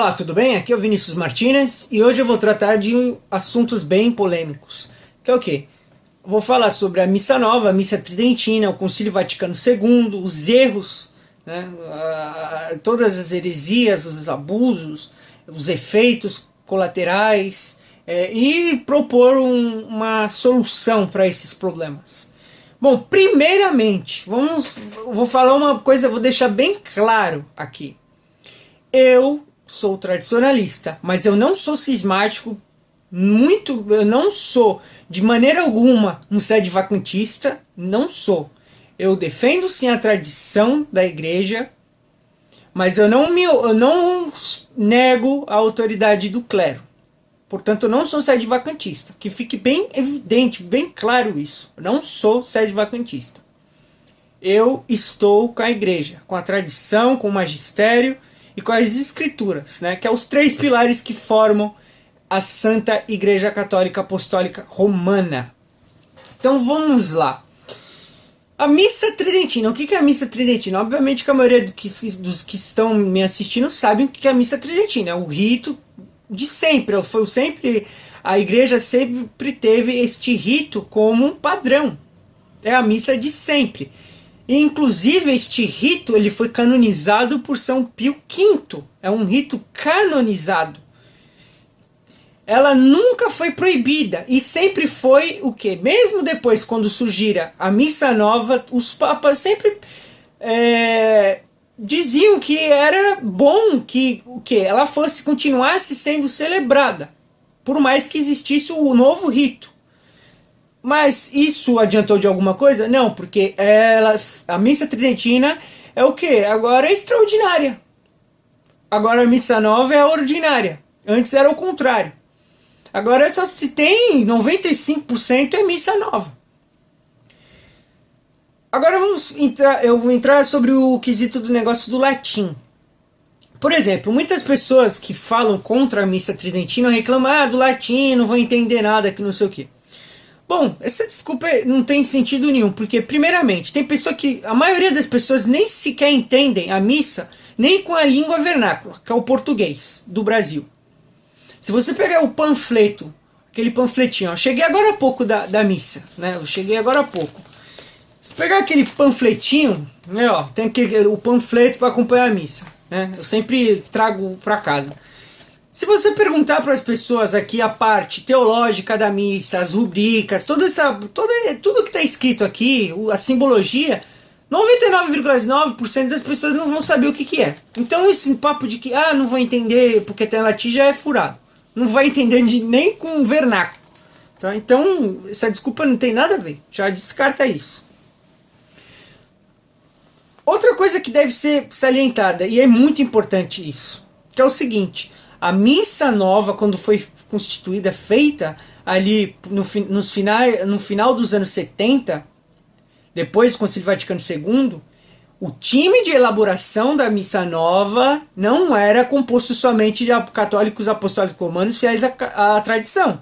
Olá, tudo bem? Aqui é o Vinícius Martinez e hoje eu vou tratar de assuntos bem polêmicos. Que é o quê? Vou falar sobre a Missa Nova, a Missa Tridentina, o Concílio Vaticano II, os erros, né? Todas as heresias, os abusos, os efeitos colaterais e propor uma solução para esses problemas. Bom, primeiramente, vou falar uma coisa, vou deixar bem claro aqui. Eu sou tradicionalista, mas eu não sou cismático, eu não sou de maneira alguma um sedevacantista, não sou. Eu defendo sim a tradição da igreja, mas eu não nego a autoridade do clero. Portanto, eu não sou sedevacantista. Que fique bem evidente, bem claro isso. Eu não sou sedevacantista. Eu estou com a igreja, com a tradição, com o magistério e com as escrituras, né, que é os três pilares que formam a Santa Igreja Católica Apostólica Romana. Então vamos lá. A Missa Tridentina. O que é a Missa Tridentina? Obviamente que a maioria dos que estão me assistindo sabem o que é a Missa Tridentina. É o rito de sempre. A igreja sempre teve este rito como um padrão. É a missa de sempre. E, inclusive, este rito ele foi canonizado por São Pio V. É um rito canonizado. Ela nunca foi proibida e sempre foi o quê? Mesmo depois, quando surgira a Missa Nova, os papas sempre diziam que era bom que ela continuasse sendo celebrada, por mais que existisse o novo rito. Mas isso adiantou de alguma coisa? Não, porque a Missa Tridentina é o quê? Agora é extraordinária. Agora a Missa Nova é a ordinária. Antes era o contrário. Agora só se tem 95% é Missa Nova. Agora eu vou entrar sobre o quesito do negócio do latim. Por exemplo, muitas pessoas que falam contra a Missa Tridentina reclamam do latim, não vão entender nada, que não sei o quê. Bom, essa desculpa não tem sentido nenhum, porque primeiramente, a maioria das pessoas nem sequer entendem a missa, nem com a língua vernácula, que é o português do Brasil. Se você pegar o panfleto, aquele panfletinho, cheguei agora há pouco da missa, né? Eu cheguei agora há pouco. Se pegar aquele panfletinho, né, tem o panfleto para acompanhar a missa, né? Eu sempre trago para casa. Se você perguntar para as pessoas aqui a parte teológica da missa, as rubricas, tudo que está escrito aqui, a simbologia, 99,9% das pessoas não vão saber o que é. Então esse papo de que não vou entender porque tem latim já é furado. Não vai entender nem com vernáculo. Tá? Então essa desculpa não tem nada a ver. Já descarta isso. Outra coisa que deve ser salientada, e é muito importante isso, que é o seguinte: a Missa Nova, quando foi constituída, feita ali no final dos anos 70, depois do Concílio Vaticano II, o time de elaboração da Missa Nova não era composto somente de católicos apostólicos romanos fiéis à tradição.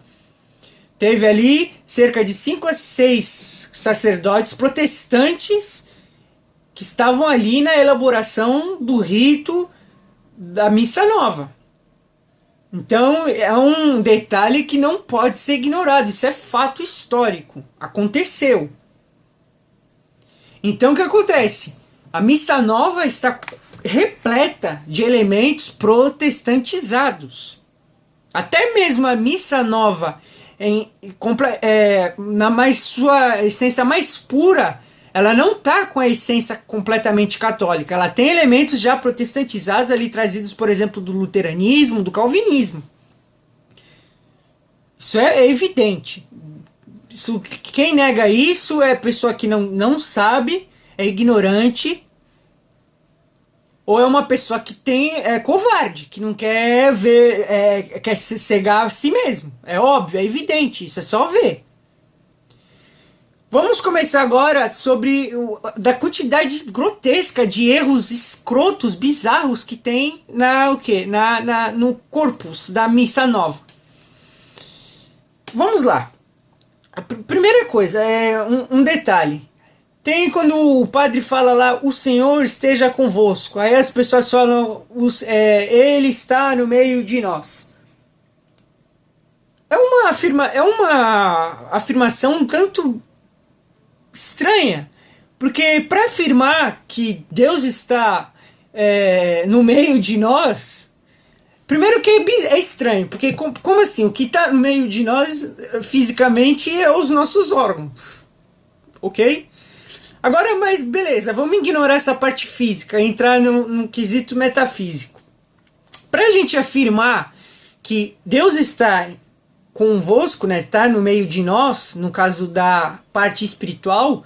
Teve ali cerca de 5 a 6 sacerdotes protestantes que estavam ali na elaboração do rito da Missa Nova. Então é um detalhe que não pode ser ignorado. Isso é fato histórico. Aconteceu. Então o que acontece? A Missa Nova está repleta de elementos protestantizados. Até mesmo a Missa Nova, na sua essência mais pura, ela não está com a essência completamente católica. Ela tem elementos já protestantizados ali, trazidos, por exemplo, do luteranismo, do calvinismo. Isso é evidente. Quem nega isso é pessoa que não sabe, é ignorante, ou é uma pessoa que é covarde, que não quer ver, quer cegar a si mesmo. É óbvio, é evidente, isso é só ver. Vamos começar agora sobre da quantidade grotesca de erros escrotos, bizarros que tem no corpus da Missa Nova. Vamos lá. A primeira coisa é um detalhe. Tem quando o padre fala lá, o Senhor esteja convosco. Aí as pessoas falam, Ele está no meio de nós. É uma afirmação um tanto estranha. Porque para afirmar que Deus está no meio de nós, primeiro que é estranho, porque como assim? O que está no meio de nós fisicamente é os nossos órgãos, ok? Agora, mas beleza, vamos ignorar essa parte física, entrar no quesito metafísico. Para a gente afirmar que Deus está convosco, né, está no meio de nós, no caso da parte espiritual,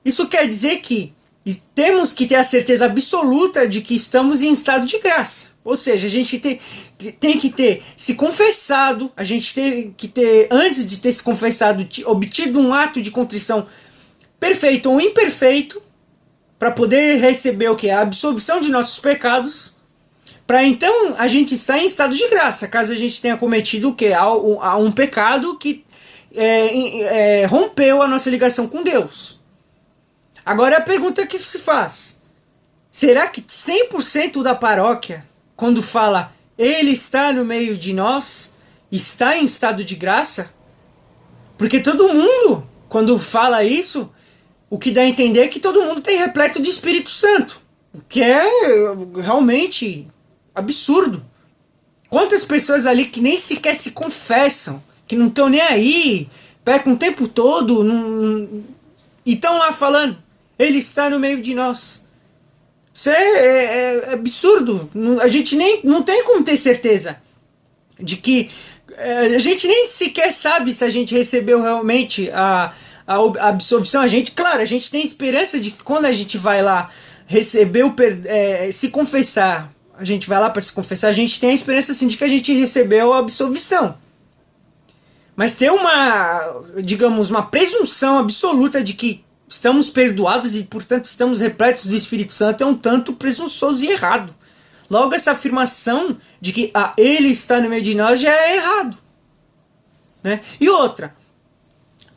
isso quer dizer que temos que ter a certeza absoluta de que estamos em estado de graça. Ou seja, a gente tem que ter se confessado, a gente tem que ter, antes de ter se confessado, obtido um ato de contrição perfeito ou imperfeito, para poder receber o que? A absolvição de nossos pecados, para então a gente estar em estado de graça, caso a gente tenha cometido o que? Um pecado que rompeu a nossa ligação com Deus. Agora a pergunta que se faz: será que 100% da paróquia, quando fala Ele está no meio de nós, está em estado de graça? Porque todo mundo, quando fala isso, o que dá a entender é que todo mundo tem repleto de Espírito Santo, o que é realmente absurdo. Quantas pessoas ali que nem sequer se confessam, que não estão nem aí, pecam o tempo todo, e estão lá falando, Ele está no meio de nós. Isso é absurdo. A gente nem não tem como ter certeza de que a gente nem sequer sabe se a gente recebeu realmente a absolvição. Claro, a gente tem esperança de que quando a gente vai lá receber se confessar, a gente vai lá para se confessar, a gente tem a esperança assim, de que a gente recebeu a absolvição. Mas ter digamos, uma presunção absoluta de que estamos perdoados e, portanto, estamos repletos do Espírito Santo é um tanto presunçoso e errado. Logo, essa afirmação de que Ele está no meio de nós já é errado. Né? E outra,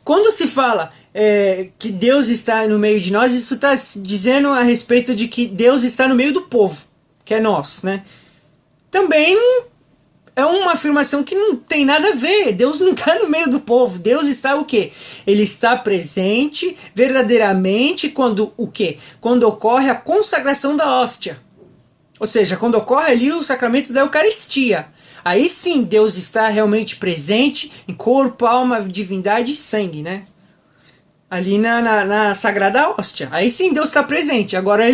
quando se fala que Deus está no meio de nós, isso está dizendo a respeito de que Deus está no meio do povo, que é nós. Né? Também é uma afirmação que não tem nada a ver. Deus não está no meio do povo. Deus está o quê? Ele está presente verdadeiramente quando o quê? Quando ocorre a consagração da hóstia. Ou seja, quando ocorre ali o sacramento da Eucaristia. Aí sim Deus está realmente presente em corpo, alma, divindade e sangue, né? Ali na sagrada hóstia. Aí sim Deus está presente. Agora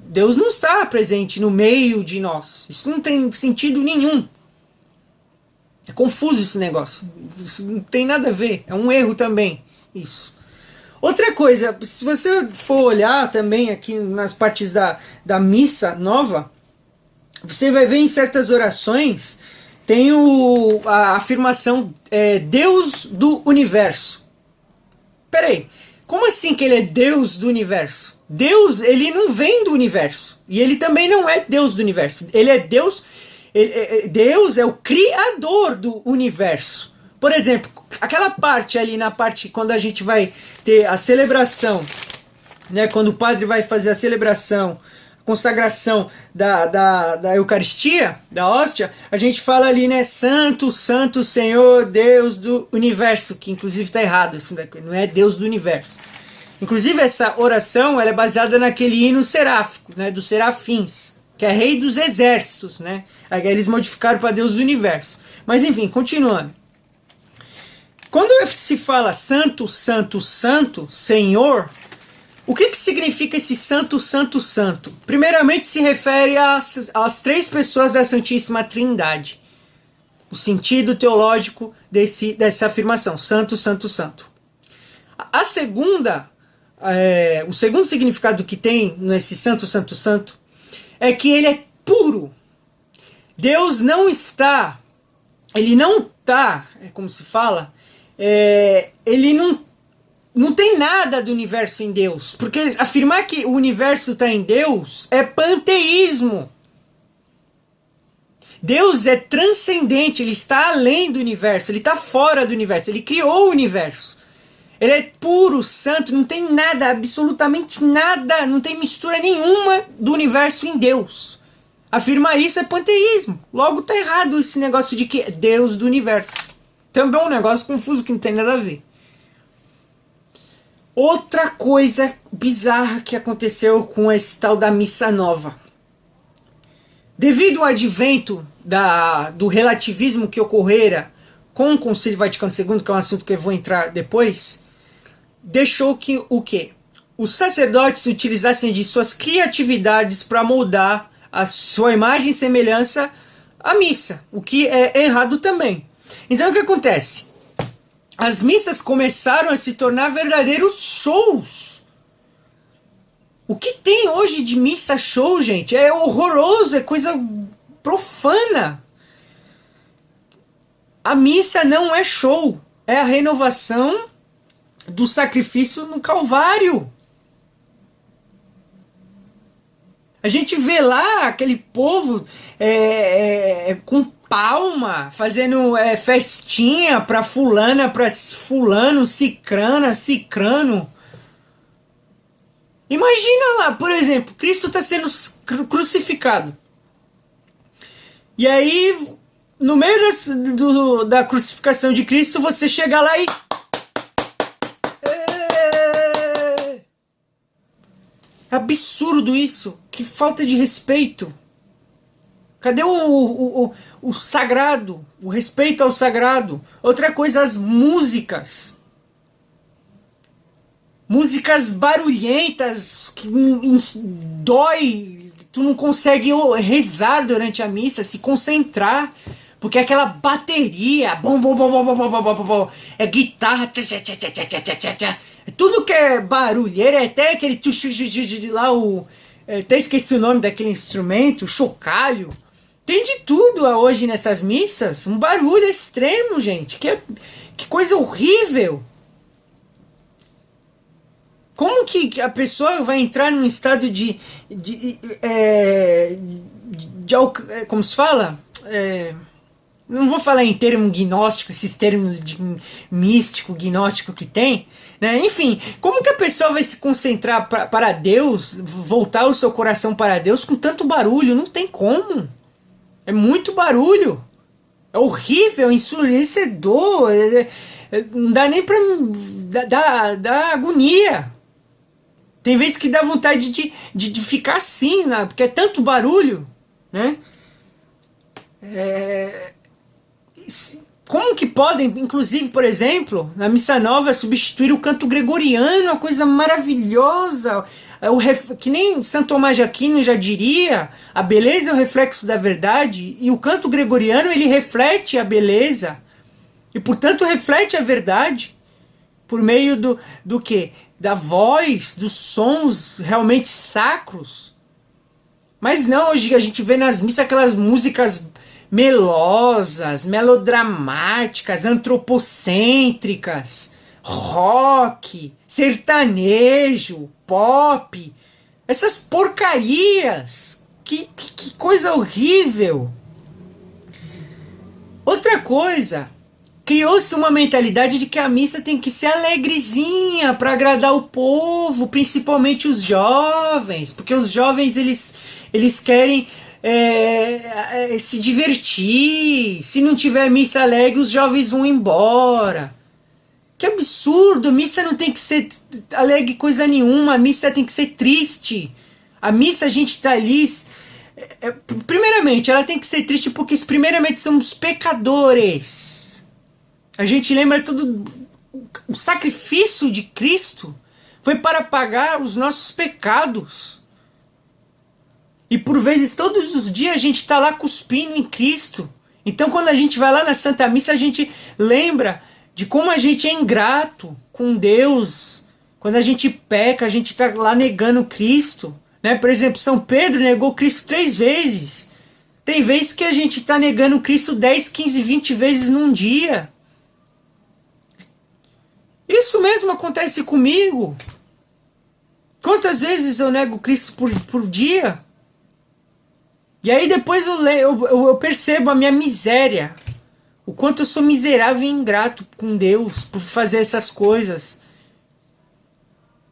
Deus não está presente no meio de nós. Isso não tem sentido nenhum. É confuso esse negócio. Isso não tem nada a ver. É um erro também. Isso. Outra coisa, se você for olhar também aqui nas partes da missa nova, você vai ver em certas orações tem a afirmação Deus do universo. Peraí, como assim que ele é Deus do universo? Deus, ele não vem do universo. E ele também não é Deus do universo. Ele é Deus. Deus é o criador do universo. Por exemplo, aquela parte ali na parte quando a gente vai ter a celebração, né, quando o padre vai fazer a celebração, a consagração da Eucaristia, da hóstia, a gente fala ali, né, Santo, Santo Senhor, Deus do universo, que inclusive está errado, isso não é Deus do universo. Inclusive essa oração ela é baseada naquele hino seráfico, né, dos serafins, que é Rei dos Exércitos, né? Aí eles modificaram para Deus do Universo. Mas enfim, continuando. Quando se fala Santo, Santo, Santo, Senhor, o que significa esse Santo, Santo, Santo? Primeiramente se refere às três pessoas da Santíssima Trindade. O sentido teológico dessa afirmação, Santo, Santo, Santo. A segunda, o segundo significado que tem nesse Santo, Santo, Santo, é que ele é puro. Deus não está, ele não está, como se fala, ele não tem nada do universo em Deus. Porque afirmar que o universo está em Deus é panteísmo. Deus é transcendente, ele está além do universo, ele está fora do universo, ele criou o universo. Ele é puro, santo, não tem nada, absolutamente nada, não tem mistura nenhuma do universo em Deus. Afirmar isso é panteísmo. Logo tá errado esse negócio de que é Deus do universo. Também é um negócio confuso que não tem nada a ver. Outra coisa bizarra que aconteceu com esse tal da missa nova. Devido ao advento do relativismo que ocorrera com o Concílio Vaticano II, que é um assunto que eu vou entrar depois, deixou que o quê? Os sacerdotes utilizassem de suas criatividades para moldar a sua imagem e semelhança à missa, o que é errado também. Então o que acontece? As missas começaram a se tornar verdadeiros shows. O que tem hoje de missa show, gente, é horroroso, é coisa profana. A missa não é show, é a renovação do sacrifício no Calvário. A gente vê lá aquele povo com palma, fazendo festinha pra fulana, pra fulano, cicrana, cicrano. Imagina lá, por exemplo, Cristo está sendo crucificado. E aí, no meio da crucificação de Cristo, você chega lá e... É absurdo isso. Que falta de respeito. Cadê o sagrado? O respeito ao sagrado. Outra coisa, as músicas. Músicas barulhentas que dói. Tu não consegue rezar durante a missa, se concentrar. Porque aquela bateria, bom, bom, bom, bom, bom, bom, bom, bom, bom, é guitarra, tcha, tcha, tcha, tcha, tcha, tcha, tcha, tcha. Tudo que é barulheiro, é até aquele lá, até esqueci o nome daquele instrumento, chocalho. Tem de tudo hoje nessas missas, um barulho extremo, gente, que coisa horrível. Como que a pessoa vai entrar num estado como se fala? Não vou falar em termo gnóstico, esses termos de místico, gnóstico que tem, né? Enfim, como que a pessoa vai se concentrar para Deus, voltar o seu coração para Deus com tanto barulho? Não tem como. É muito barulho. É horrível, é ensurdecedor, não dá nem para dar agonia. Tem vezes que dá vontade de ficar assim, né? Porque é tanto barulho, né? Como que podem, inclusive, por exemplo, na Missa Nova, substituir o canto gregoriano, uma coisa maravilhosa, que nem Santo Tomás de Aquino já diria, a beleza é o reflexo da verdade, e o canto gregoriano ele reflete a beleza, e portanto reflete a verdade, por meio do quê? Da voz, dos sons realmente sacros. Mas não, hoje a gente vê nas missas aquelas músicas melosas, melodramáticas, antropocêntricas, rock, sertanejo, pop, essas porcarias. Que coisa horrível. Outra coisa, criou-se uma mentalidade de que a missa tem que ser alegrezinha para agradar o povo, principalmente os jovens, porque os jovens eles querem se divertir. Se não tiver missa alegre, os jovens vão embora. Que absurdo! Missa não tem que ser alegre coisa nenhuma. A missa tem que ser triste. A missa a gente tá ali. Primeiramente, ela tem que ser triste porque primeiramente somos pecadores. A gente lembra tudo. O sacrifício de Cristo foi para pagar os nossos pecados. E por vezes, todos os dias, a gente está lá cuspindo em Cristo. Então, quando a gente vai lá na Santa Missa, a gente lembra de como a gente é ingrato com Deus. Quando a gente peca, a gente está lá negando Cristo. Né? Por exemplo, São Pedro negou Cristo 3 vezes. Tem vezes que a gente está negando Cristo 10, 15, 20 vezes num dia. Isso mesmo acontece comigo. Quantas vezes eu nego Cristo por dia? E aí depois eu percebo a minha miséria. O quanto eu sou miserável e ingrato com Deus por fazer essas coisas.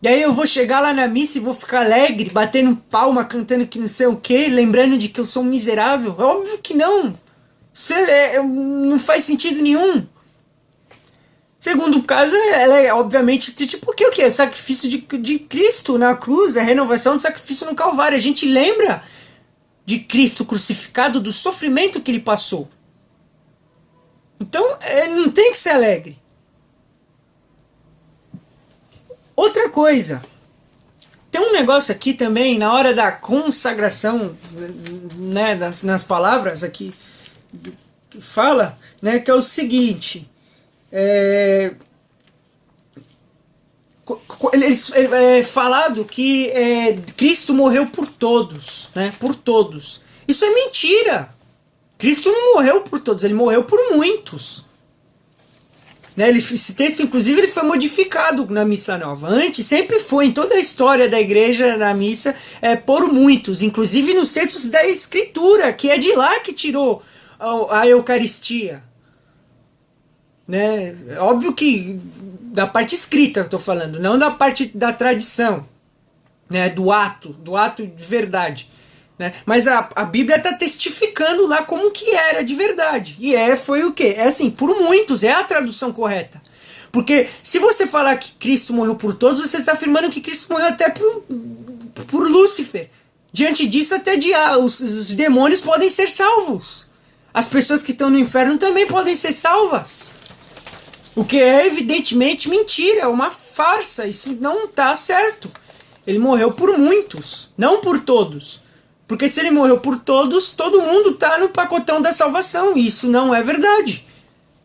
E aí eu vou chegar lá na missa e vou ficar alegre, batendo palma, cantando que não sei o que, lembrando de que eu sou um miserável? É óbvio que não. Isso não faz sentido nenhum. Segundo caso, ela é obviamente tipo o que? O sacrifício de Cristo na cruz, a renovação do sacrifício no Calvário. A gente lembra de Cristo crucificado, do sofrimento que ele passou. Então, ele não tem que ser alegre. Outra coisa, tem um negócio aqui também, na hora da consagração, né, nas palavras aqui, que fala, né, que é o seguinte, é falado que Cristo morreu por todos, né, por todos. Isso é mentira. Cristo não morreu por todos, ele morreu por muitos. Né, esse texto, inclusive, ele foi modificado na Missa Nova. Antes, sempre foi, em toda a história da igreja, na missa, por muitos. Inclusive nos textos da Escritura, que é de lá que tirou a Eucaristia. Né? Óbvio que da parte escrita eu estou falando, não da parte da tradição, né? do ato de verdade. Né? Mas a Bíblia está testificando lá como que era de verdade. E foi o quê? É assim, por muitos, é a tradução correta. Porque se você falar que Cristo morreu por todos, você está afirmando que Cristo morreu até por Lúcifer. Diante disso, até os demônios podem ser salvos. As pessoas que estão no inferno também podem ser salvas. O que é evidentemente mentira, é uma farsa. Isso não está certo. Ele morreu por muitos, não por todos. Porque se ele morreu por todos, todo mundo está no pacotão da salvação. E isso não é verdade.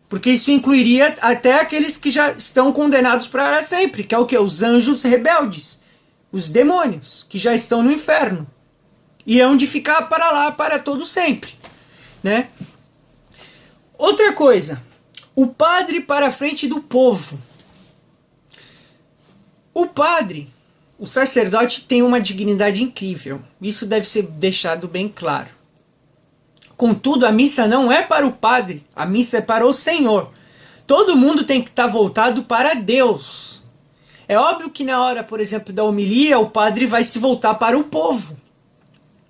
Porque isso incluiria até aqueles que já estão condenados para sempre. Que é o quê? Os anjos rebeldes. Os demônios, que já estão no inferno. E hão de ficar para lá para todo sempre. Né? Outra coisa. O padre para a frente do povo. O padre... O sacerdote tem uma dignidade incrível. Isso deve ser deixado bem claro. Contudo, a missa não é para o padre. A missa é para o Senhor. Todo mundo tem que estar voltado para Deus. É óbvio que na hora, por exemplo, da homilia, o padre vai se voltar para o povo.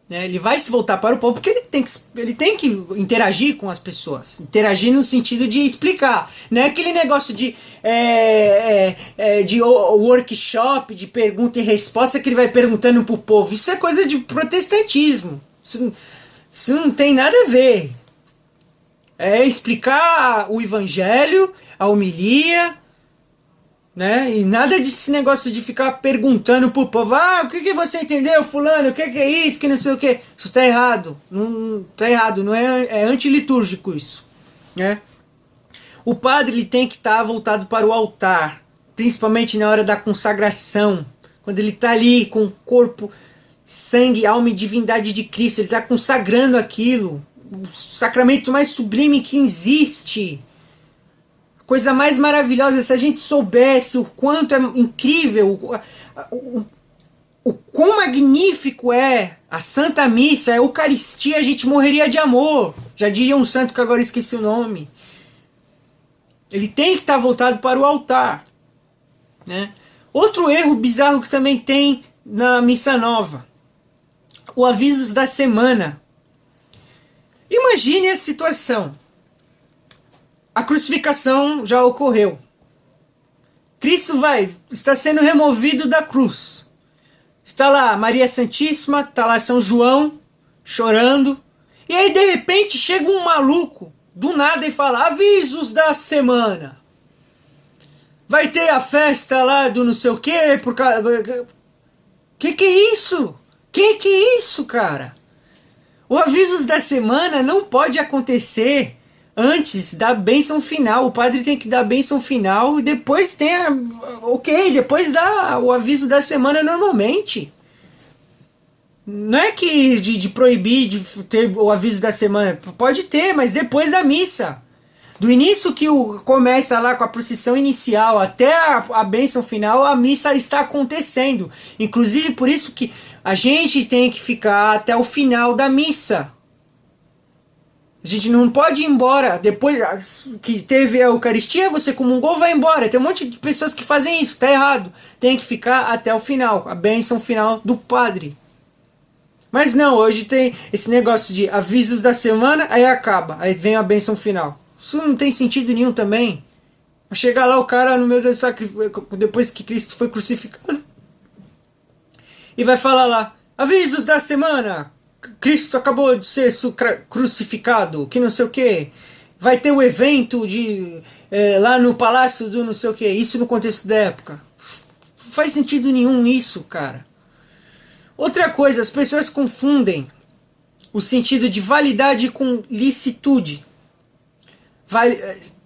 Né? Ele vai se voltar para o povo porque ele tem que interagir com as pessoas. Interagir no sentido de explicar. Não é aquele negócio de workshop, de pergunta e resposta que ele vai perguntando para o povo. Isso é coisa de protestantismo. Isso não tem nada a ver. É explicar o evangelho, a homilia... Né? E nada desse negócio de ficar perguntando pro povo, o que você entendeu, fulano, o que é isso, que não sei o que. Isso tá errado, não tá errado, não é antilitúrgico isso. Né? O padre ele tem que estar voltado para o altar, principalmente na hora da consagração, quando ele está ali com o corpo, sangue, alma e divindade de Cristo, ele está consagrando aquilo, o sacramento mais sublime que existe. Coisa mais maravilhosa, se a gente soubesse o quanto é incrível, o quão magnífico é a Santa Missa, a Eucaristia, a gente morreria de amor. Já diria um santo que agora esqueci o nome. Ele tem que estar voltado para o altar. Né? Outro erro bizarro que também tem na Missa Nova. O avisos da semana. Imagine a situação. A crucificação já ocorreu. Cristo está sendo removido da cruz. Está lá Maria Santíssima, está lá São João, chorando. E aí de repente chega um maluco, do nada, e fala, avisos da semana. Vai ter a festa lá do não sei o quê, por causa... Que é isso? Que é isso, cara? O avisos da semana não pode acontecer antes da bênção final. O padre tem que dar a bênção final e depois tem depois dá o aviso da semana normalmente. Não é que de proibir de ter o aviso da semana, pode ter, mas depois da missa. Do início que começa lá com a procissão inicial até a bênção final, a missa está acontecendo. Inclusive por isso que a gente tem que ficar até o final da missa. A gente não pode ir embora depois que teve a Eucaristia, você comungou, vai embora. Tem um monte de pessoas que fazem isso, tá errado. Tem que ficar até o final, a bênção final do padre. Mas não, hoje tem esse negócio de avisos da semana, aí acaba, aí vem a bênção final. Isso não tem sentido nenhum também. Chegar lá o cara no meio do sacrifício, depois que Cristo foi crucificado, e vai falar lá, avisos da semana, Cristo acabou de ser crucificado, que não sei o que, vai ter o evento de lá no palácio do não sei o que, isso no contexto da época. Não faz sentido nenhum isso, cara. Outra coisa, as pessoas confundem o sentido de validade com licitude.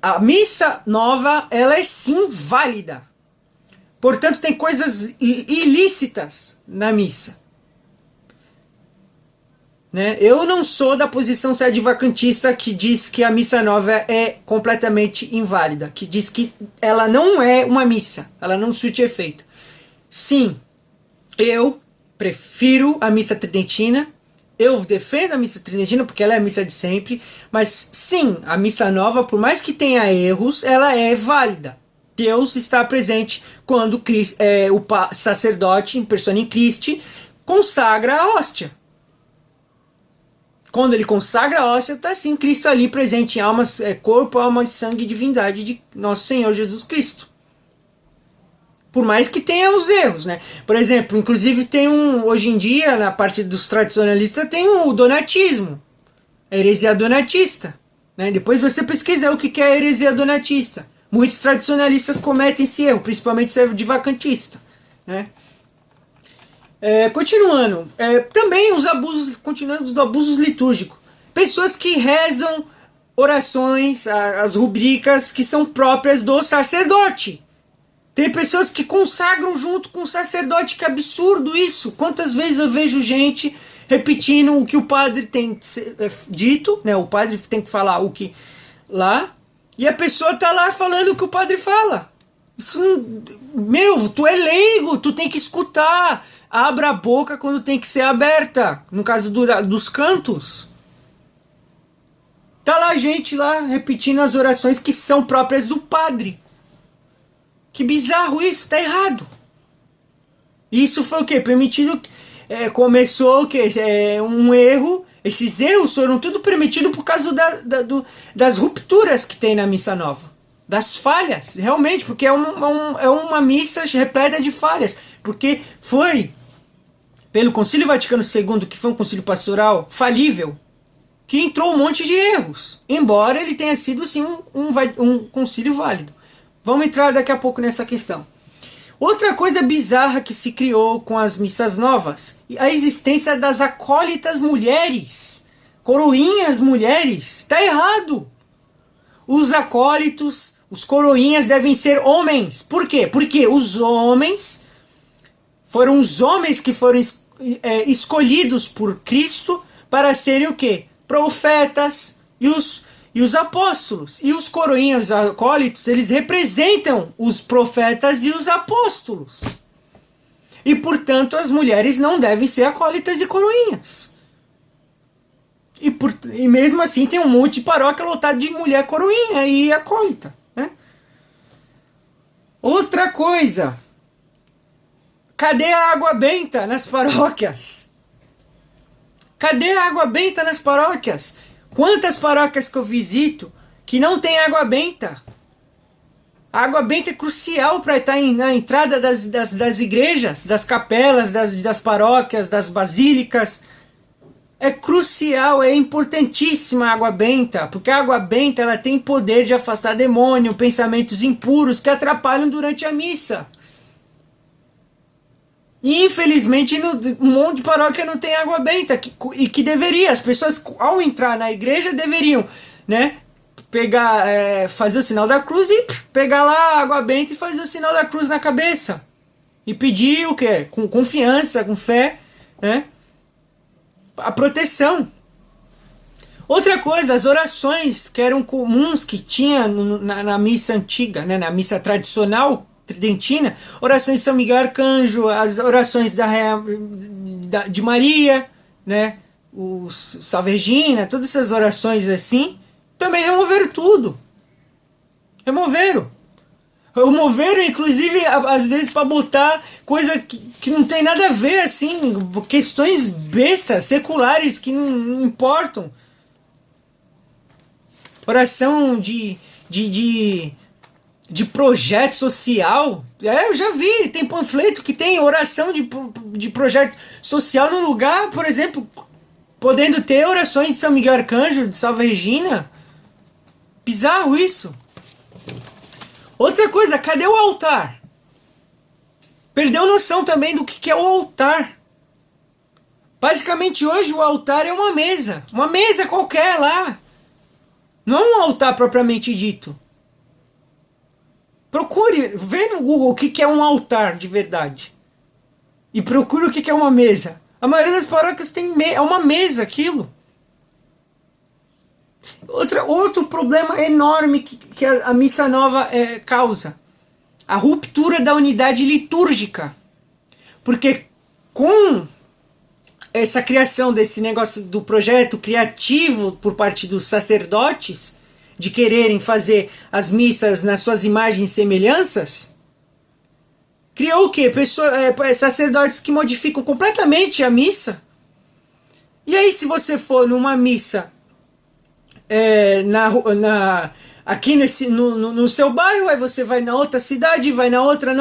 A missa nova, ela é sim válida. Portanto, tem coisas ilícitas na missa. Né? Eu não sou da posição sedevacantista que diz que a missa nova é completamente inválida, que diz que ela não é uma missa, ela não surte efeito. Sim, eu prefiro a missa tridentina, eu defendo a missa tridentina porque ela é a missa de sempre, mas sim, a missa nova, por mais que tenha erros, ela é válida. Deus está presente quando o sacerdote, em persona in Christi, consagra a hóstia. Quando ele consagra a hóstia, está sim Cristo ali presente em almas, corpo, alma e sangue e divindade de nosso Senhor Jesus Cristo. Por mais que tenha os erros, né? Por exemplo, inclusive tem hoje em dia, na parte dos tradicionalistas, tem o donatismo. A heresia donatista. Né? Depois você pesquisa o que é a heresia donatista. Muitos tradicionalistas cometem esse erro, principalmente sedevacantista. Né? Continuando, também os abusos, continuando os abusos litúrgicos. Pessoas que rezam orações, as rubricas que são próprias do sacerdote. Tem pessoas que consagram junto com o sacerdote, que absurdo isso. Quantas vezes eu vejo gente repetindo o que o padre tem dito, né? O padre tem que falar o que lá, e a pessoa tá lá falando o que o padre fala. Isso meu, tu é leigo, tu tem que escutar. Abra a boca quando tem que ser aberta. No caso dos cantos. Tá lá a gente lá repetindo as orações que são próprias do padre. Que bizarro isso, tá errado. Isso foi o quê? Permitido. Começou o quê? Um erro. Esses erros foram tudo permitidos por causa das rupturas que tem na missa nova. Das falhas, realmente, porque é uma missa repleta de falhas. Porque foi pelo Concílio Vaticano II, que foi um concílio pastoral falível, que entrou um monte de erros. Embora ele tenha sido sim um concílio válido. Vamos entrar daqui a pouco nessa questão. Outra coisa bizarra que se criou com as missas novas, a existência das acólitas mulheres, coroinhas mulheres, está errado. Os acólitos, os coroinhas devem ser homens. Por quê? Porque os homens foram os homens que foram escolhidos por Cristo para serem o quê? Profetas e os apóstolos. E os coroinhas, os acólitos, eles representam os profetas e os apóstolos. E, portanto, as mulheres não devem ser acólitas e coroinhas. E mesmo assim tem um monte de paróquia lotada de mulher coroinha e acólita. Né? Outra coisa. Cadê a água benta nas paróquias? Cadê a água benta nas paróquias? Quantas paróquias que eu visito que não tem água benta? A água benta é crucial para estar na entrada das igrejas, das capelas, das paróquias, das basílicas. É crucial, é importantíssima a água benta, porque a água benta ela tem poder de afastar demônio, pensamentos impuros que atrapalham durante a missa. E infelizmente um monte de paróquia não tem água benta, e que deveria, as pessoas ao entrar na igreja deveriam, né, pegar, fazer o sinal da cruz e pegar lá a água benta e fazer o sinal da cruz na cabeça. E pedir o quê? Com confiança, com fé, né, a proteção. Outra coisa, as orações que eram comuns, que tinha na missa antiga, né, na missa tradicional, tridentina, orações de São Miguel Arcanjo, as orações de Maria, né? o Salve Regina, todas essas orações assim, também removeram tudo. Removeram. Removeram, inclusive, às vezes para botar coisa que não tem nada a ver, assim, questões bestas, seculares, que não importam. Oração de projeto social. Eu já vi, tem panfleto que tem oração de projeto social no lugar, por exemplo, podendo ter orações de São Miguel Arcanjo, de Salve Regina. Bizarro isso. Outra coisa, cadê o altar? Perdeu noção também do que é o altar. Basicamente hoje o altar é uma mesa qualquer lá. Não é um altar propriamente dito. Procure, vê no Google o que é um altar de verdade. E procure o que é uma mesa. A maioria das paróquias é uma mesa aquilo. Outro problema enorme que a missa nova causa. A ruptura da unidade litúrgica. Porque com essa criação desse negócio do projeto criativo por parte dos sacerdotes, de quererem fazer as missas nas suas imagens e semelhanças, criou o quê? Sacerdotes que modificam completamente a missa. E aí, se você for numa missa aqui no seu bairro, aí você vai na outra cidade, vai na outra,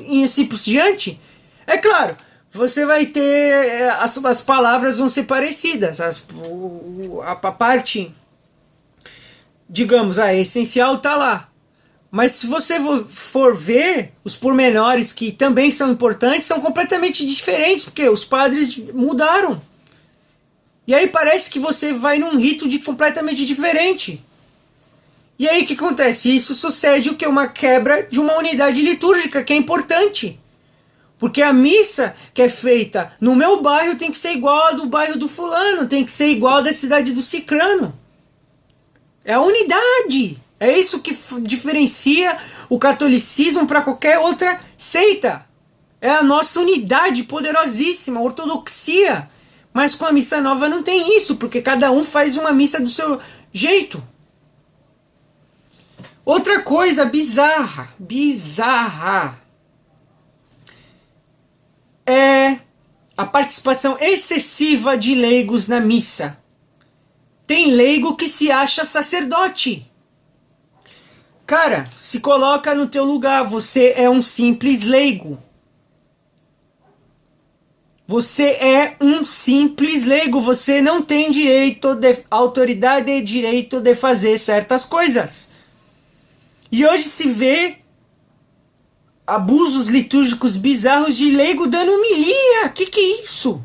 e assim por diante, é claro, você vai ter as palavras vão ser parecidas, a parte, digamos, a essencial tá lá. Mas se você for ver, os pormenores que também são importantes são completamente diferentes, porque os padres mudaram. E aí parece que você vai num rito completamente diferente. E aí o que acontece? Isso sucede o que? Uma quebra de uma unidade litúrgica, que é importante. Porque a missa que é feita no meu bairro tem que ser igual a do bairro do fulano, tem que ser igual a da cidade do cicrano. É a unidade. É isso que diferencia o catolicismo para qualquer outra seita. É a nossa unidade poderosíssima, a ortodoxia. Mas com a missa nova não tem isso, porque cada um faz uma missa do seu jeito. Outra coisa bizarra é a participação excessiva de leigos na missa. Tem leigo que se acha sacerdote. Cara, se coloca no teu lugar, você é um simples leigo. Você é um simples leigo, você não tem autoridade e direito de fazer certas coisas. E hoje se vê abusos litúrgicos bizarros de leigo dando homilia. Que é isso?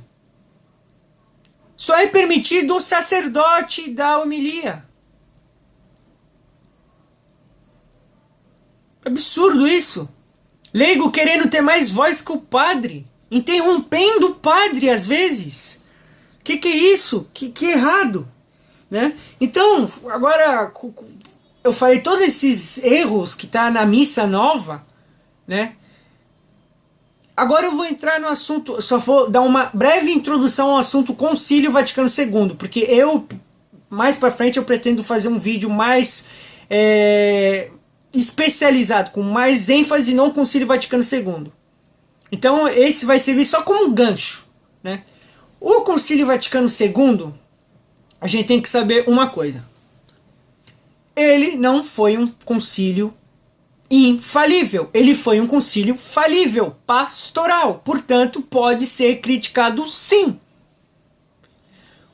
Só é permitido o sacerdote dar homilia. Absurdo isso. Leigo querendo ter mais voz que o padre. Interrompendo o padre às vezes. Que é isso? Que errado, né? Então, agora eu falei todos esses erros que tá na missa nova, né? Agora eu vou entrar no assunto, só vou dar uma breve introdução ao assunto Concílio Vaticano II, porque mais para frente eu pretendo fazer um vídeo mais especializado, com mais ênfase no Concílio Vaticano II. Então esse vai servir só como um gancho, né? O Concílio Vaticano II, a gente tem que saber uma coisa. Ele não foi um concílio infalível. Ele foi um concílio falível, pastoral. Portanto, pode ser criticado sim.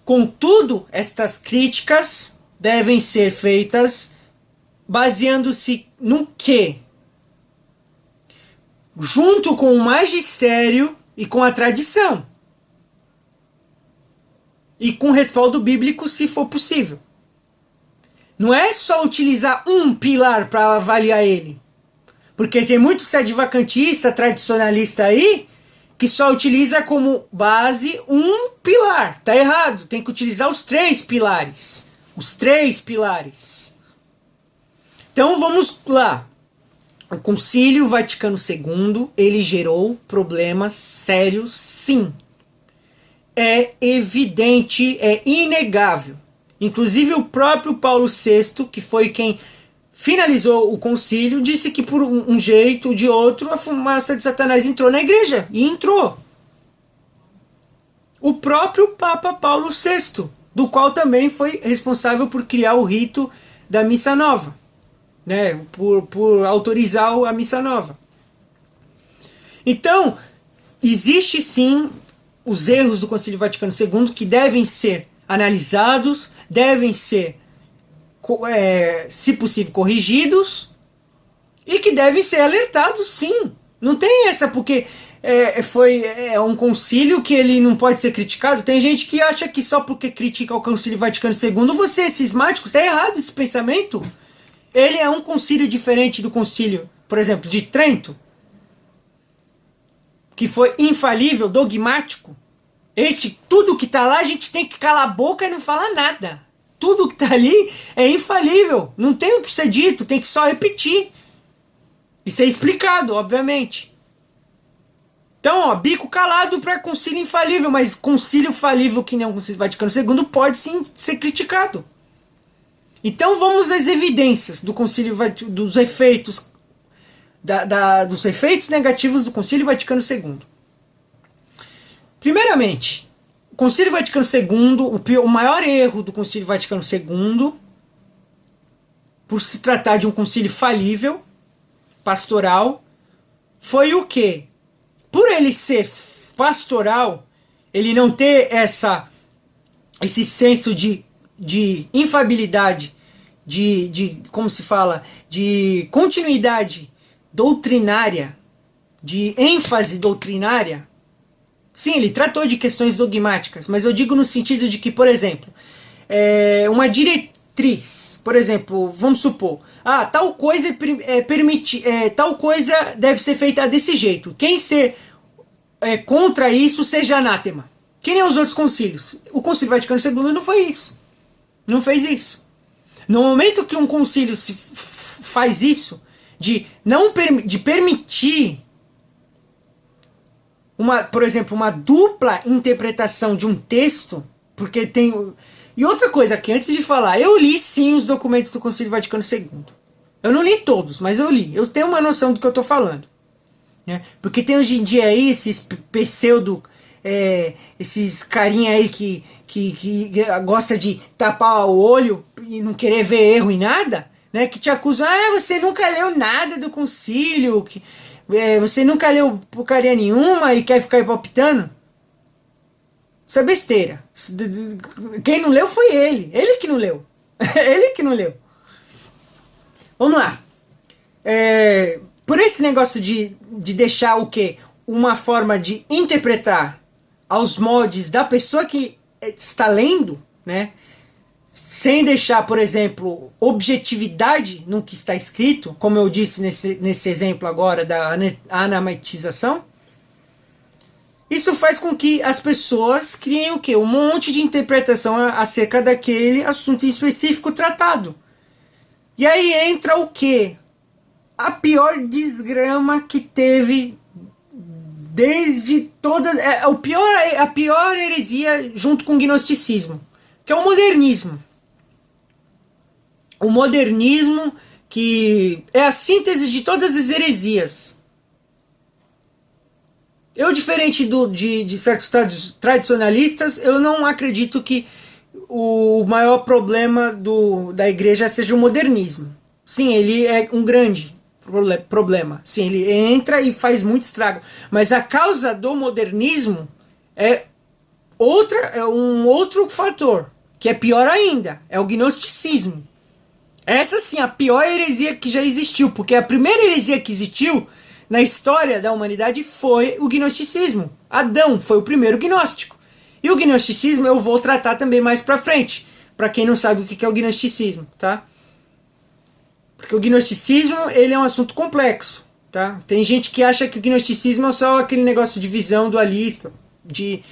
Contudo, estas críticas devem ser feitas baseando-se no quê? Junto com o magistério e com a tradição. E com respaldo bíblico, se for possível. Não é só utilizar um pilar para avaliar ele. Porque tem muito sede vacantista, tradicionalista aí, que só utiliza como base um pilar. Tá errado, tem que utilizar os 3 pilares. Os 3 pilares. Então vamos lá. O Concílio Vaticano II, ele gerou problemas sérios, sim. é evidente, é inegável. Inclusive o próprio Paulo VI, que foi quem finalizou o concílio, disse que por um jeito ou de outro a fumaça de Satanás entrou na igreja. E entrou. O próprio Papa Paulo VI, do qual também foi responsável por criar o rito da Missa Nova, né? Por autorizar a Missa Nova. Então, existe sim os erros do Concílio Vaticano II que devem ser analisados, devem ser, se possível, corrigidos e que devem ser alertados, sim. Não tem essa porque foi um concílio que ele não pode ser criticado. Tem gente que acha que só porque critica o Concílio Vaticano II você é cismático. Está errado esse pensamento. Ele é um concílio diferente do concílio, por exemplo, de Trento, que foi infalível, dogmático. Tudo que está lá a gente tem que calar a boca e não falar nada. Tudo que está ali é infalível. Não tem o que ser dito, tem que só repetir. E ser explicado, obviamente. Então, ó, bico calado para concílio infalível, mas concílio falível que nem o Concílio Vaticano II pode sim ser criticado. Então vamos às evidências do concílio, dos efeitos dos efeitos negativos do Concílio Vaticano II. Primeiramente, o Concílio Vaticano II, o maior erro do Concílio Vaticano II, por se tratar de um concílio falível, pastoral, foi o quê? Por ele ser pastoral, ele não ter esse senso de infabilidade, como se fala, de continuidade doutrinária, de ênfase doutrinária. Sim, ele tratou de questões dogmáticas, mas eu digo no sentido de que, por exemplo, uma diretriz, por exemplo, vamos supor, tal coisa tal coisa deve ser feita desse jeito. Quem ser contra isso seja anátema. Que nem os outros concílios. O Concílio Vaticano II não foi isso. Não fez isso. No momento que um concílio faz isso, de permitir por exemplo, uma dupla interpretação de um texto, porque tem... E outra coisa que antes de falar, eu li sim os documentos do Concílio Vaticano II. Eu não li todos, mas eu li. Eu tenho uma noção do que eu estou falando. Né? Porque tem hoje em dia aí esses esses carinha aí que gosta de tapar o olho e não querer ver erro em nada, né? Que te acusam, você nunca leu nada do concílio, você nunca leu porcaria nenhuma e quer ficar palpitando. Isso é besteira. Quem não leu foi ele que não leu. Ele que não leu. Vamos lá. Por esse negócio de deixar o quê? Uma forma de interpretar aos moldes da pessoa que está lendo, né? Sem deixar, por exemplo, objetividade no que está escrito, como eu disse nesse exemplo agora da anamnetização. Isso faz com que as pessoas criem o quê? Um monte de interpretação acerca daquele assunto específico tratado. E aí entra o quê? A pior desgrama que teve desde todas... a pior heresia junto com o gnosticismo, que é o modernismo. O modernismo que é a síntese de todas as heresias. Eu, diferente de certos tradicionalistas, eu não acredito que o maior problema da igreja seja o modernismo. Sim, ele é um grande problema. Sim, ele entra e faz muito estrago. Mas a causa do modernismo é um outro fator, que é pior ainda, é o gnosticismo. Essa sim, a pior heresia que já existiu, porque a primeira heresia que existiu na história da humanidade foi o gnosticismo. Adão foi o primeiro gnóstico. E o gnosticismo eu vou tratar também mais pra frente, pra quem não sabe o que é o gnosticismo, tá? Porque o gnosticismo, ele é um assunto complexo, tá? Tem gente que acha que o gnosticismo é só aquele negócio de visão dualista, de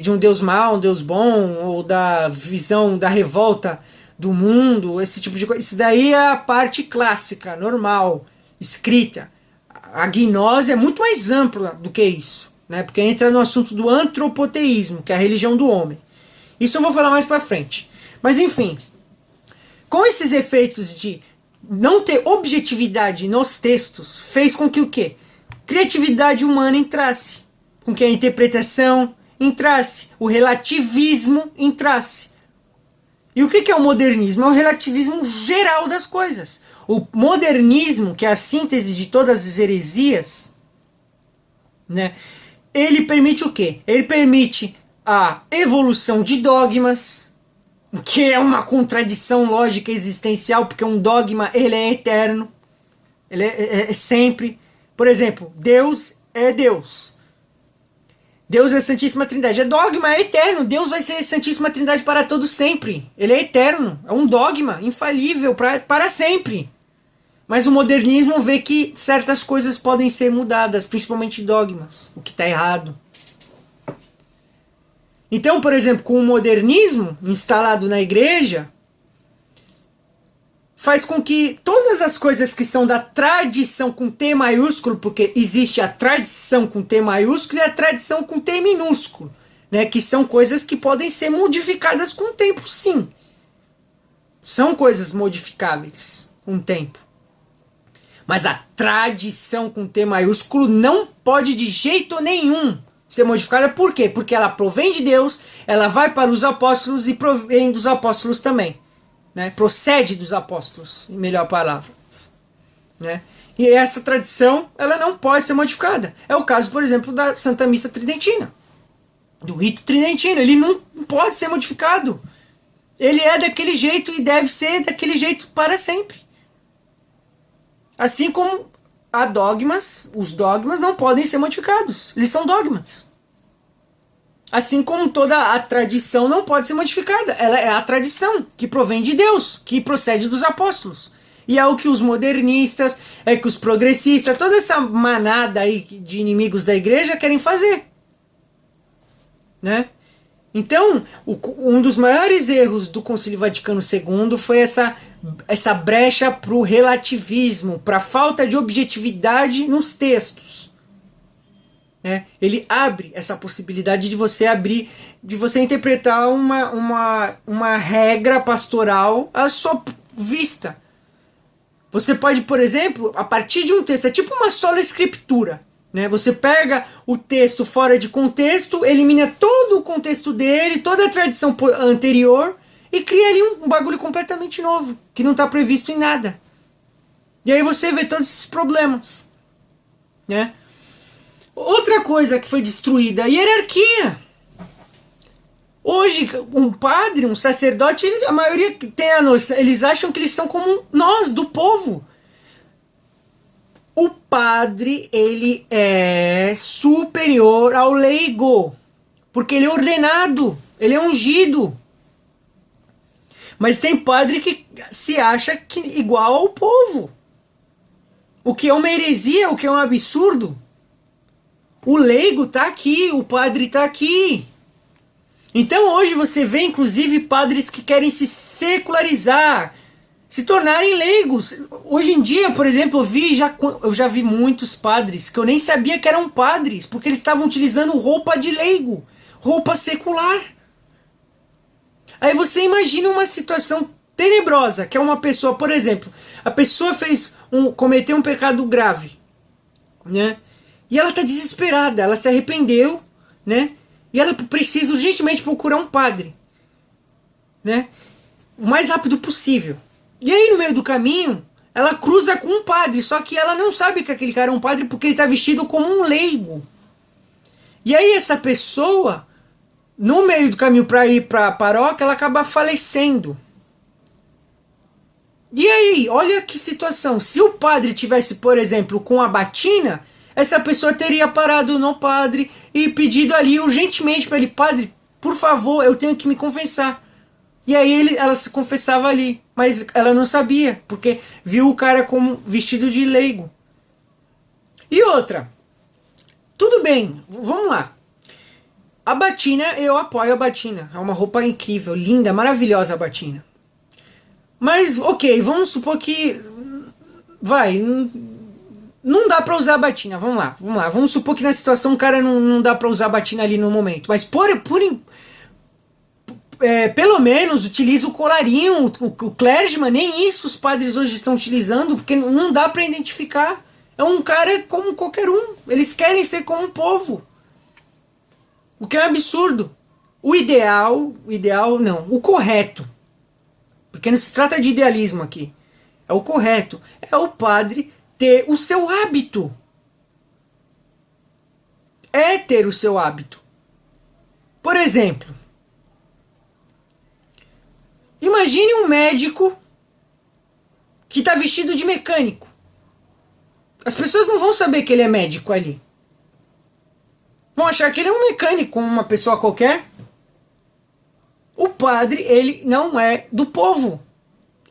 um Deus mau, um Deus bom, ou da visão da revolta do mundo, esse tipo de coisa. Isso daí é a parte clássica, normal, escrita. A gnose é muito mais ampla do que isso. né? Porque entra no assunto do antropoteísmo, que é a religião do homem. Isso eu vou falar mais pra frente. Mas enfim, com esses efeitos de não ter objetividade nos textos, fez com que o quê? Criatividade humana entrasse. Com que a interpretação entrasse. O relativismo entrasse. E o que é o modernismo? É o relativismo geral das coisas. O modernismo, que é a síntese de todas as heresias, né? Ele permite o quê? Ele permite a evolução de dogmas, o que é uma contradição lógica existencial, porque um dogma ele é eterno, ele é sempre. Por exemplo, Deus é Deus. Deus é a Santíssima Trindade. É dogma, é eterno. Deus vai ser a Santíssima Trindade para todo sempre. Ele é eterno. É um dogma infalível para sempre. Mas o modernismo vê que certas coisas podem ser mudadas, principalmente dogmas, o que está errado. Então, por exemplo, com o modernismo instalado na igreja, faz com que todas as coisas que são da tradição com T maiúsculo, porque existe a tradição com T maiúsculo e a tradição com T minúsculo, né? Que são coisas que podem ser modificadas com o tempo, sim. São coisas modificáveis com o tempo. Mas a tradição com T maiúsculo não pode de jeito nenhum ser modificada. Por quê? Porque ela provém de Deus, ela vai para os apóstolos e provém dos apóstolos também. Né? Procede dos apóstolos, em melhor palavra. Né? E essa tradição ela não pode ser modificada. É o caso, por exemplo, da Santa Missa Tridentina. Do rito tridentino. Ele não pode ser modificado. Ele é daquele jeito e deve ser daquele jeito para sempre. Assim como há dogmas, os dogmas não podem ser modificados. Eles são dogmas. Assim como toda a tradição não pode ser modificada. Ela é a tradição que provém de Deus, que procede dos apóstolos. E é o que os modernistas, é que os progressistas, toda essa manada aí de inimigos da igreja querem fazer. Né? Então, um dos maiores erros do Concílio Vaticano II foi essa brecha para o relativismo, para a falta de objetividade nos textos. Ele abre essa possibilidade de você interpretar uma regra pastoral à sua vista. Você pode, por exemplo, a partir de um texto, é tipo uma sola escritura. Você pega o texto fora de contexto, elimina todo o contexto dele, toda a tradição anterior e cria ali um bagulho completamente novo, que não está previsto em nada. E aí você vê todos esses problemas. Outra coisa que foi destruída, a hierarquia. Hoje, um padre, um sacerdote, a maioria tem a noção, eles acham que eles são como nós, do povo. O padre, ele é superior ao leigo, porque ele é ordenado, ele é ungido. Mas tem padre que se acha que igual ao povo, o que é uma heresia, o que é um absurdo. O leigo está aqui, o padre está aqui. Então hoje você vê inclusive padres que querem se secularizar, se tornarem leigos. Hoje em dia, por exemplo, eu já vi muitos padres que eu nem sabia que eram padres, porque eles estavam utilizando roupa de leigo, roupa secular. Aí você imagina uma situação tenebrosa, que é uma pessoa, por exemplo, a pessoa cometeu um pecado grave, e ela está desesperada, ela se arrependeu, e ela precisa urgentemente procurar um padre, o mais rápido possível. E aí no meio do caminho, ela cruza com um padre, só que ela não sabe que aquele cara é um padre porque ele está vestido como um leigo. E aí essa pessoa, no meio do caminho para ir para a paróquia, ela acaba falecendo. E aí, olha que situação. Se o padre tivesse, por exemplo, com a batina, essa pessoa teria parado no padre e pedido ali urgentemente para ele: padre, por favor, eu tenho que me confessar. E aí ela se confessava ali, mas ela não sabia, porque viu o cara como vestido de leigo. E outra, tudo bem, vamos lá. A batina, eu apoio a batina, é uma roupa incrível, linda, maravilhosa a batina. Mas, ok, vamos supor que, não dá para usar a batina, vamos lá. Vamos supor que na situação o cara não dá para usar a batina ali no momento. Mas pelo menos utiliza o colarinho, o clergyman, nem isso os padres hoje estão utilizando, porque não dá para identificar. É um cara como qualquer um. Eles querem ser como um povo. O que é um absurdo. O correto. Porque não se trata de idealismo aqui. É o correto. É o padre ter o seu hábito. É ter o seu hábito. Por exemplo, imagine um médico que está vestido de mecânico. As pessoas não vão saber que ele é médico ali. Vão achar que ele é um mecânico, como uma pessoa qualquer. O padre, ele não é do povo.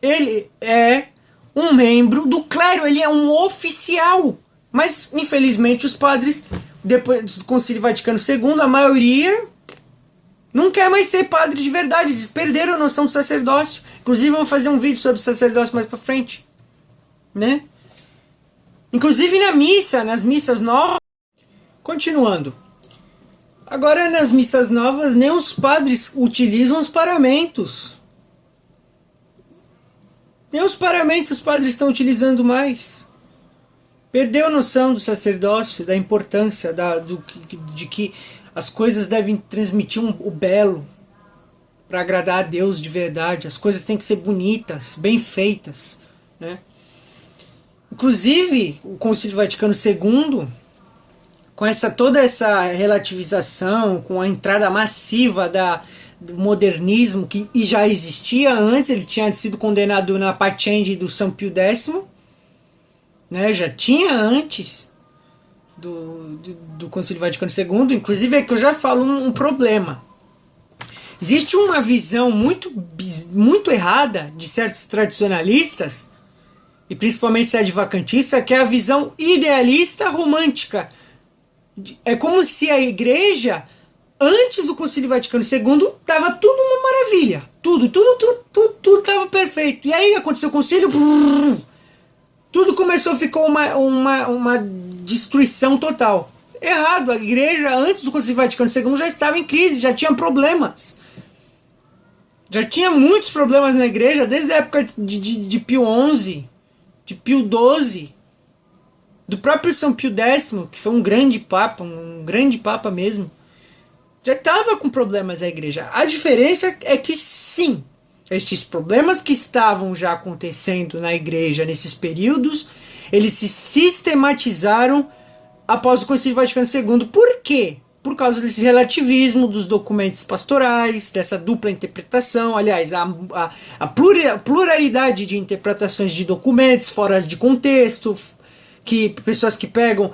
Ele é um membro do clero, ele é um oficial. Mas, infelizmente, os padres, depois do Concílio Vaticano II, a maioria não quer mais ser padre de verdade. Eles perderam a noção do sacerdócio. Inclusive, eu vou fazer um vídeo sobre sacerdócio mais pra frente. Né? Inclusive nas missas novas. Continuando. Agora, nas missas novas, nem os padres utilizam os paramentos. Nem os paramentos os padres estão utilizando mais. Perdeu a noção do sacerdócio, da importância de que as coisas devem transmitir o belo para agradar a Deus de verdade. As coisas têm que ser bonitas, bem feitas. Né? Inclusive, o Concílio Vaticano II, com toda essa relativização, com a entrada massiva do modernismo, que já existia antes, ele tinha sido condenado na Paciendi do São Pio X, né, já tinha antes do Concílio Vaticano II, inclusive é que eu já falo um problema. Existe uma visão muito errada de certos tradicionalistas, e principalmente sede vacantista, que é a visão idealista romântica. É como se a igreja, antes do Concílio Vaticano II, estava tudo uma maravilha. Tudo estava perfeito. E aí aconteceu o concílio, tudo começou a ficar uma destruição total. Errado, a igreja, antes do Concílio Vaticano II, já estava em crise, já tinha problemas. Já tinha muitos problemas na igreja, desde a época de Pio XI, de Pio XII, do próprio São Pio X, que foi um grande papa mesmo. Já estava com problemas a igreja. A diferença é que sim, estes problemas que estavam já acontecendo na igreja nesses períodos, eles se sistematizaram após o Concílio Vaticano II. Por quê? Por causa desse relativismo dos documentos pastorais, dessa dupla interpretação, aliás, a pluralidade de interpretações de documentos fora de contexto, que pessoas que pegam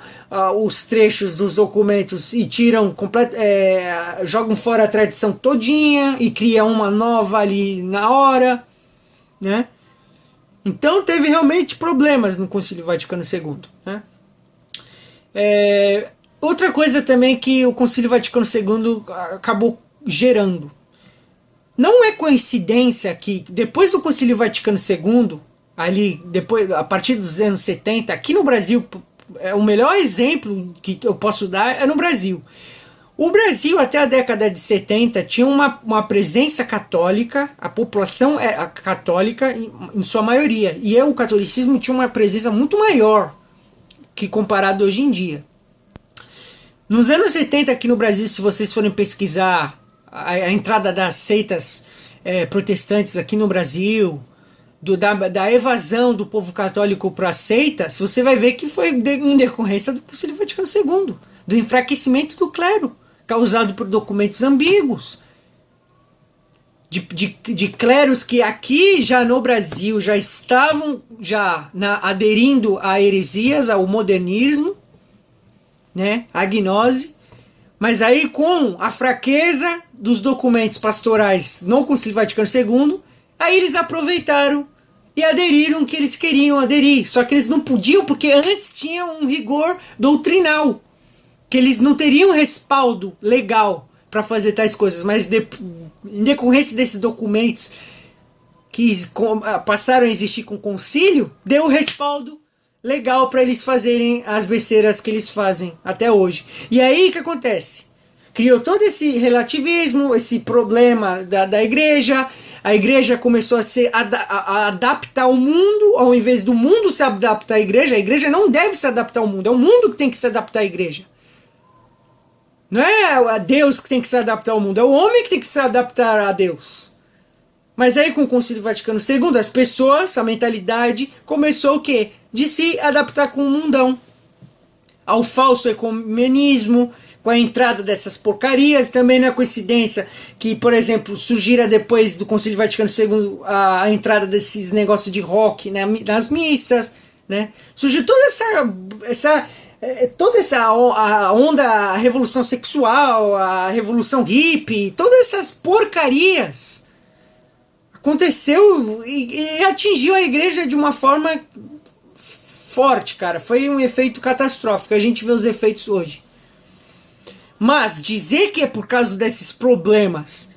os trechos dos documentos e tiram jogam fora a tradição todinha e criam uma nova ali na hora, né? Então teve realmente problemas no Concílio Vaticano II, né? Outra coisa também que o Concílio Vaticano II acabou gerando. Não é coincidência que depois do Concílio Vaticano II, ali depois, a partir dos anos 70, aqui no Brasil, o melhor exemplo que eu posso dar é no Brasil. O Brasil, até a década de 70, tinha uma presença católica, a população é católica em sua maioria, e o catolicismo tinha uma presença muito maior que comparado hoje em dia. Nos anos 70 aqui no Brasil, se vocês forem pesquisar a entrada das seitas protestantes aqui no Brasil, da evasão do povo católico para a seita, você vai ver que foi em decorrência do Concílio Vaticano II, do enfraquecimento do clero, causado por documentos ambíguos, de cleros que aqui já no Brasil já estavam aderindo a heresias, ao modernismo, né, a gnose, mas aí com a fraqueza dos documentos pastorais no Concílio Vaticano II, aí eles aproveitaram e aderiram o que eles queriam aderir, só que eles não podiam porque antes tinha um rigor doutrinal, que eles não teriam respaldo legal para fazer tais coisas, mas em decorrência desses documentos que passaram a existir com o concílio, deu o respaldo legal para eles fazerem as besteiras que eles fazem até hoje. E aí o que acontece? Criou todo esse relativismo, esse problema da igreja. A igreja começou a adaptar ao mundo, ao invés do mundo se adaptar à igreja. A igreja não deve se adaptar ao mundo, é o mundo que tem que se adaptar à igreja. Não é a Deus que tem que se adaptar ao mundo, é o homem que tem que se adaptar a Deus. Mas aí com o Concílio Vaticano II, as pessoas, a mentalidade, começou o quê? De se adaptar com o mundão. Ao falso ecumenismo, com a entrada dessas porcarias. Também não é coincidência que, por exemplo, surgira depois do Concílio Vaticano II a entrada desses negócios de rock, né, nas missas, né? Surgiu toda a onda, a revolução sexual, a revolução hippie, todas essas porcarias aconteceu e atingiu a igreja de uma forma forte, cara. Foi um efeito catastrófico. A gente vê os efeitos hoje. Mas dizer que é por causa desses problemas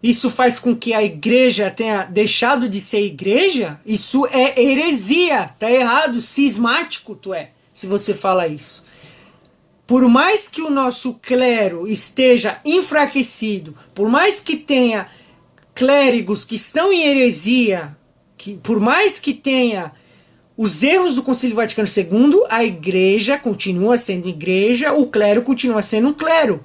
isso faz com que a igreja tenha deixado de ser igreja, isso é heresia. Tá errado, cismático tu é, se você fala isso. Por mais que o nosso clero esteja enfraquecido, por mais que tenha clérigos que estão em heresia, por mais que tenha os erros do Concílio Vaticano II, a igreja continua sendo igreja, o clero continua sendo um clero.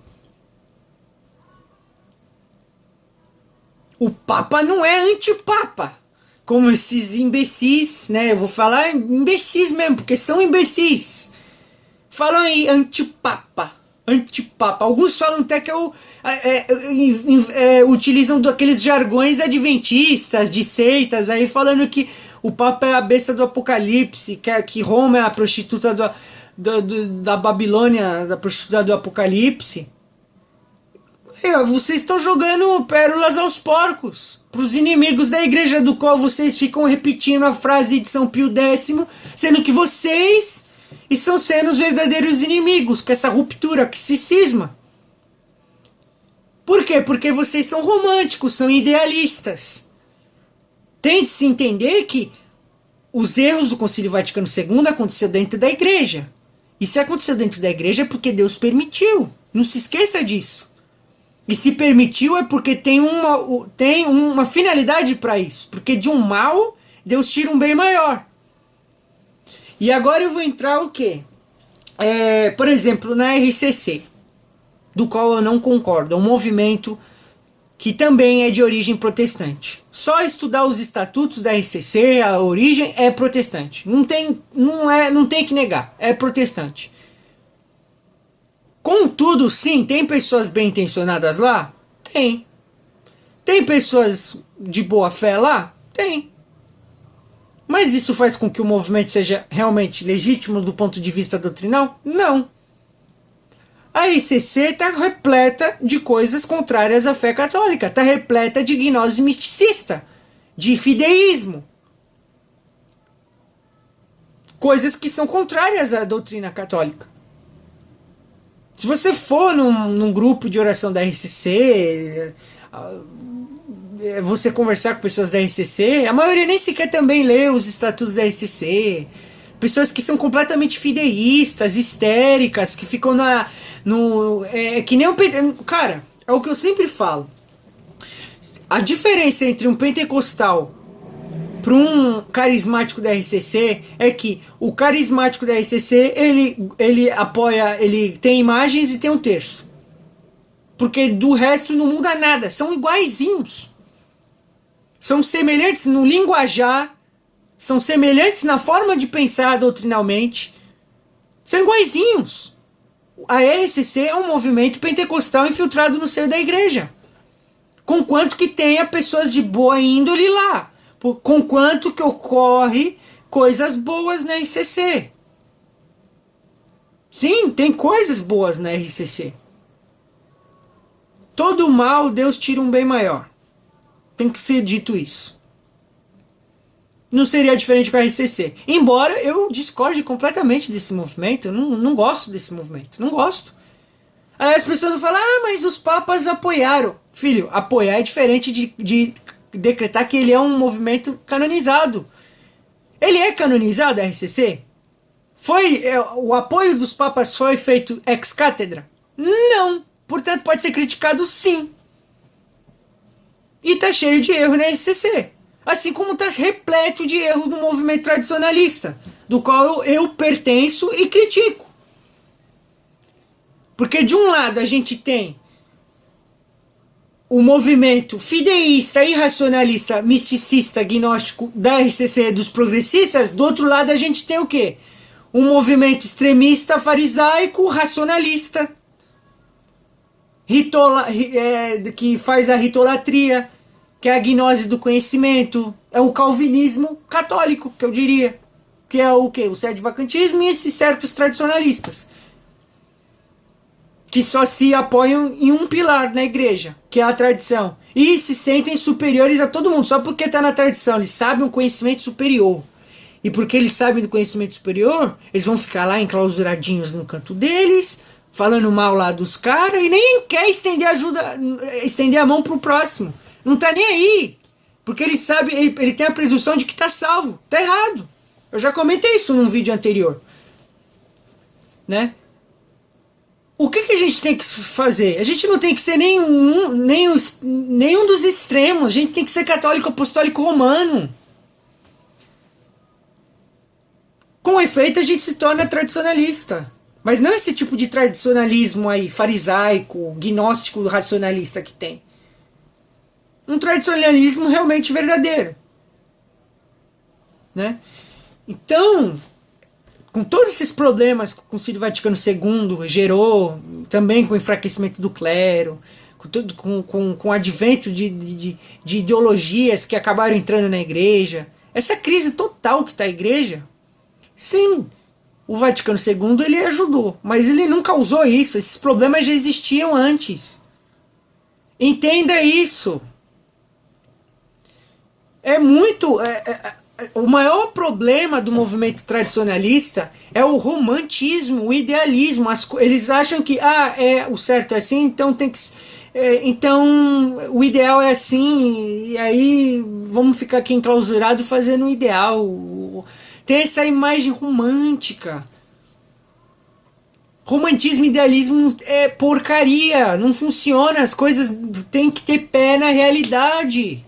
O Papa não é antipapa, como esses imbecis, né? Eu vou falar imbecis mesmo, porque são imbecis. Falam em antipapa. Antipapa. Alguns falam até que utilizam aqueles jargões adventistas, de seitas, aí falando que o Papa é a besta do Apocalipse, que Roma é a prostituta da Babilônia, da prostituta do Apocalipse. Vocês estão jogando pérolas aos porcos, para os inimigos da igreja, do qual vocês ficam repetindo a frase de São Pio X, sendo que vocês estão sendo os verdadeiros inimigos, com essa ruptura, que se cisma. Por quê? Porque vocês são românticos, são idealistas. Tente-se entender que os erros do Concílio Vaticano II aconteceram dentro da igreja. E se aconteceu dentro da igreja é porque Deus permitiu. Não se esqueça disso. E se permitiu é porque tem uma finalidade para isso. Porque de um mal, Deus tira um bem maior. E agora eu vou entrar o quê? Por exemplo, na RCC, do qual eu não concordo. É um movimento que também é de origem protestante. Só estudar os estatutos da RCC, a origem é protestante. Não tem que negar, é protestante. Contudo, sim, tem pessoas bem intencionadas lá? Tem. Tem pessoas de boa fé lá? Tem. Mas isso faz com que o movimento seja realmente legítimo do ponto de vista doutrinal? Não. A RCC está repleta de coisas contrárias à fé católica. Está repleta de gnose misticista, de fideísmo. Coisas que são contrárias à doutrina católica. Se você for num grupo de oração da RCC, você conversar com pessoas da RCC, a maioria nem sequer também lê os estatutos da RCC. Pessoas que são completamente fideístas, histéricas, que ficam que nem cara, é o que eu sempre falo. A diferença entre um pentecostal para um carismático da RCC é que o carismático da RCC ele apoia, ele tem imagens e tem um terço. Porque do resto não muda nada, são iguaizinhos. São semelhantes no linguajar, são semelhantes na forma de pensar doutrinalmente. São iguaizinhos. A RCC é um movimento pentecostal infiltrado no seio da igreja. Conquanto que tenha pessoas de boa índole lá. Conquanto que ocorre coisas boas na RCC. Sim, tem coisas boas na RCC. Todo mal, Deus tira um bem maior. Tem que ser dito isso. Não seria diferente com a RCC. Embora eu discorde completamente desse movimento. Eu não gosto desse movimento. Não gosto. Aí as pessoas vão falar, mas os papas apoiaram. Filho, apoiar é diferente de decretar que ele é um movimento canonizado. Ele é canonizado, a RCC? O apoio dos papas foi feito ex cátedra? Não. Portanto, pode ser criticado sim. E tá cheio de erro na RCC. Assim como tá repleto de erros no movimento tradicionalista, do qual eu pertenço e critico. Porque de um lado a gente tem o movimento fideísta, irracionalista, misticista, gnóstico da RCC dos progressistas, do outro lado a gente tem o quê? Um movimento extremista, farisaico, racionalista, que faz a ritolatria, que é a gnose do conhecimento, é o calvinismo católico, que eu diria, que é o quê? O sedevacantismo e esses certos tradicionalistas, que só se apoiam em um pilar na igreja, que é a tradição, e se sentem superiores a todo mundo, só porque está na tradição, eles sabem um conhecimento superior. E porque eles sabem do conhecimento superior, eles vão ficar lá enclausuradinhos no canto deles, falando mal lá dos caras, e nem quer estender a mão pro próximo. Não tá nem aí. Porque ele sabe, ele tem a presunção de que tá salvo. Tá errado. Eu já comentei isso num vídeo anterior. Né? O que a gente tem que fazer? A gente não tem que ser nenhum dos extremos. A gente tem que ser católico apostólico romano. Com efeito, a gente se torna tradicionalista. Mas não esse tipo de tradicionalismo aí, farisaico, gnóstico, racionalista que tem. Um tradicionalismo realmente verdadeiro. Né? Então, com todos esses problemas que o Concílio Vaticano II gerou, também com o enfraquecimento do clero, com o advento de ideologias que acabaram entrando na igreja, essa crise total que está a igreja, sim, o Vaticano II ele ajudou, mas ele não causou isso, esses problemas já existiam antes. Entenda isso. O maior problema do movimento tradicionalista é o romantismo, o idealismo. Eles acham que o certo é assim, então tem que. Então o ideal é assim, e aí vamos ficar aqui enclausurado fazendo o ideal. Tem essa imagem romântica. Romantismo e idealismo é porcaria, não funciona, as coisas têm que ter pé na realidade.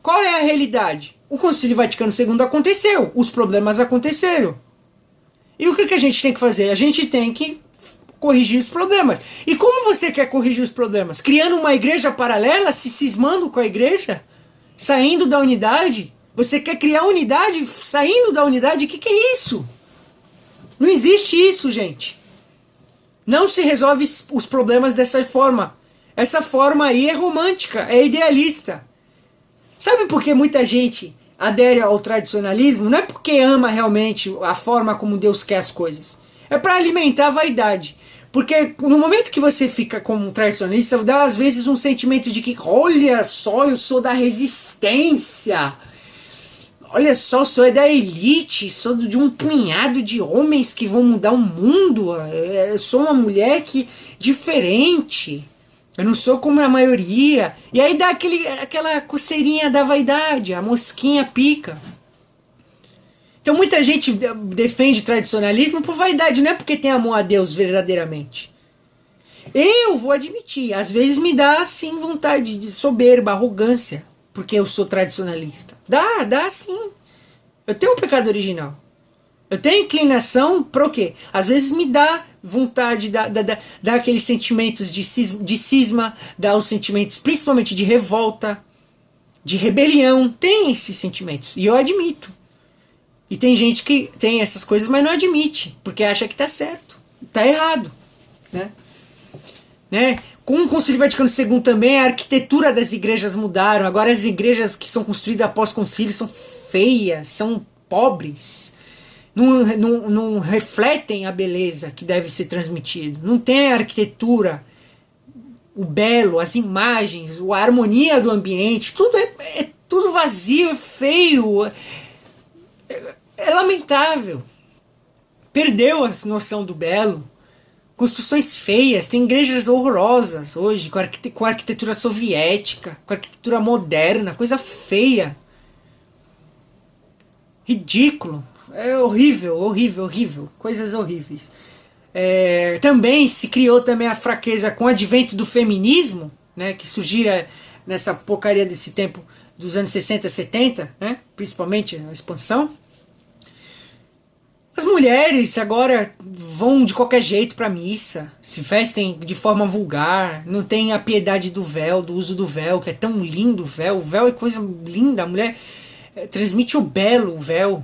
Qual é a realidade? O Concílio Vaticano II aconteceu, os problemas aconteceram. E o que a gente tem que fazer? A gente tem que corrigir os problemas. E como você quer corrigir os problemas? Criando uma igreja paralela, se cismando com a igreja? Saindo da unidade? Você quer criar unidade saindo da unidade? O que é isso? Não existe isso, gente. Não se resolve os problemas dessa forma. Essa forma aí é romântica, é idealista. Sabe por que muita gente adere ao tradicionalismo? Não é porque ama realmente a forma como Deus quer as coisas. É para alimentar a vaidade. Porque no momento que você fica como tradicionalista, dá às vezes um sentimento de que, olha só, eu sou da resistência. Olha só, sou da elite, sou de um punhado de homens que vão mudar o mundo. Eu sou uma mulher diferente. Eu não sou como a maioria. E aí dá aquela coceirinha da vaidade, a mosquinha pica. Então muita gente defende tradicionalismo por vaidade, não é porque tem amor a Deus verdadeiramente. Eu vou admitir, às vezes me dá assim vontade de soberba, arrogância, porque eu sou tradicionalista. Dá sim. Eu tenho um pecado original. Eu tenho inclinação para o quê? Às vezes me dá vontade, dá aqueles sentimentos de cisma, dá os sentimentos principalmente de revolta, de rebelião. Tem esses sentimentos, e eu admito. E tem gente que tem essas coisas, mas não admite, porque acha que está certo. Está errado. Né? Com o Concílio Vaticano II também, a arquitetura das igrejas mudaram. Agora as igrejas que são construídas após concílio são feias, são pobres. Não refletem a beleza que deve ser transmitida. Não tem a arquitetura, o belo, as imagens, a harmonia do ambiente. Tudo é tudo vazio, é feio. É lamentável. Perdeu a noção do belo. Construções feias, tem igrejas horrorosas hoje, com arquitetura soviética, com arquitetura moderna, coisa feia. Ridículo. É horrível, horrível, horrível. Coisas horríveis. Também se criou também a fraqueza com o advento do feminismo, né, que surgira nessa porcaria desse tempo dos anos 60, 70, né, principalmente a expansão. As mulheres agora vão de qualquer jeito para missa, se vestem de forma vulgar, não tem a piedade do véu, do uso do véu, que é tão lindo o véu é coisa linda, a mulher transmite o belo, o véu.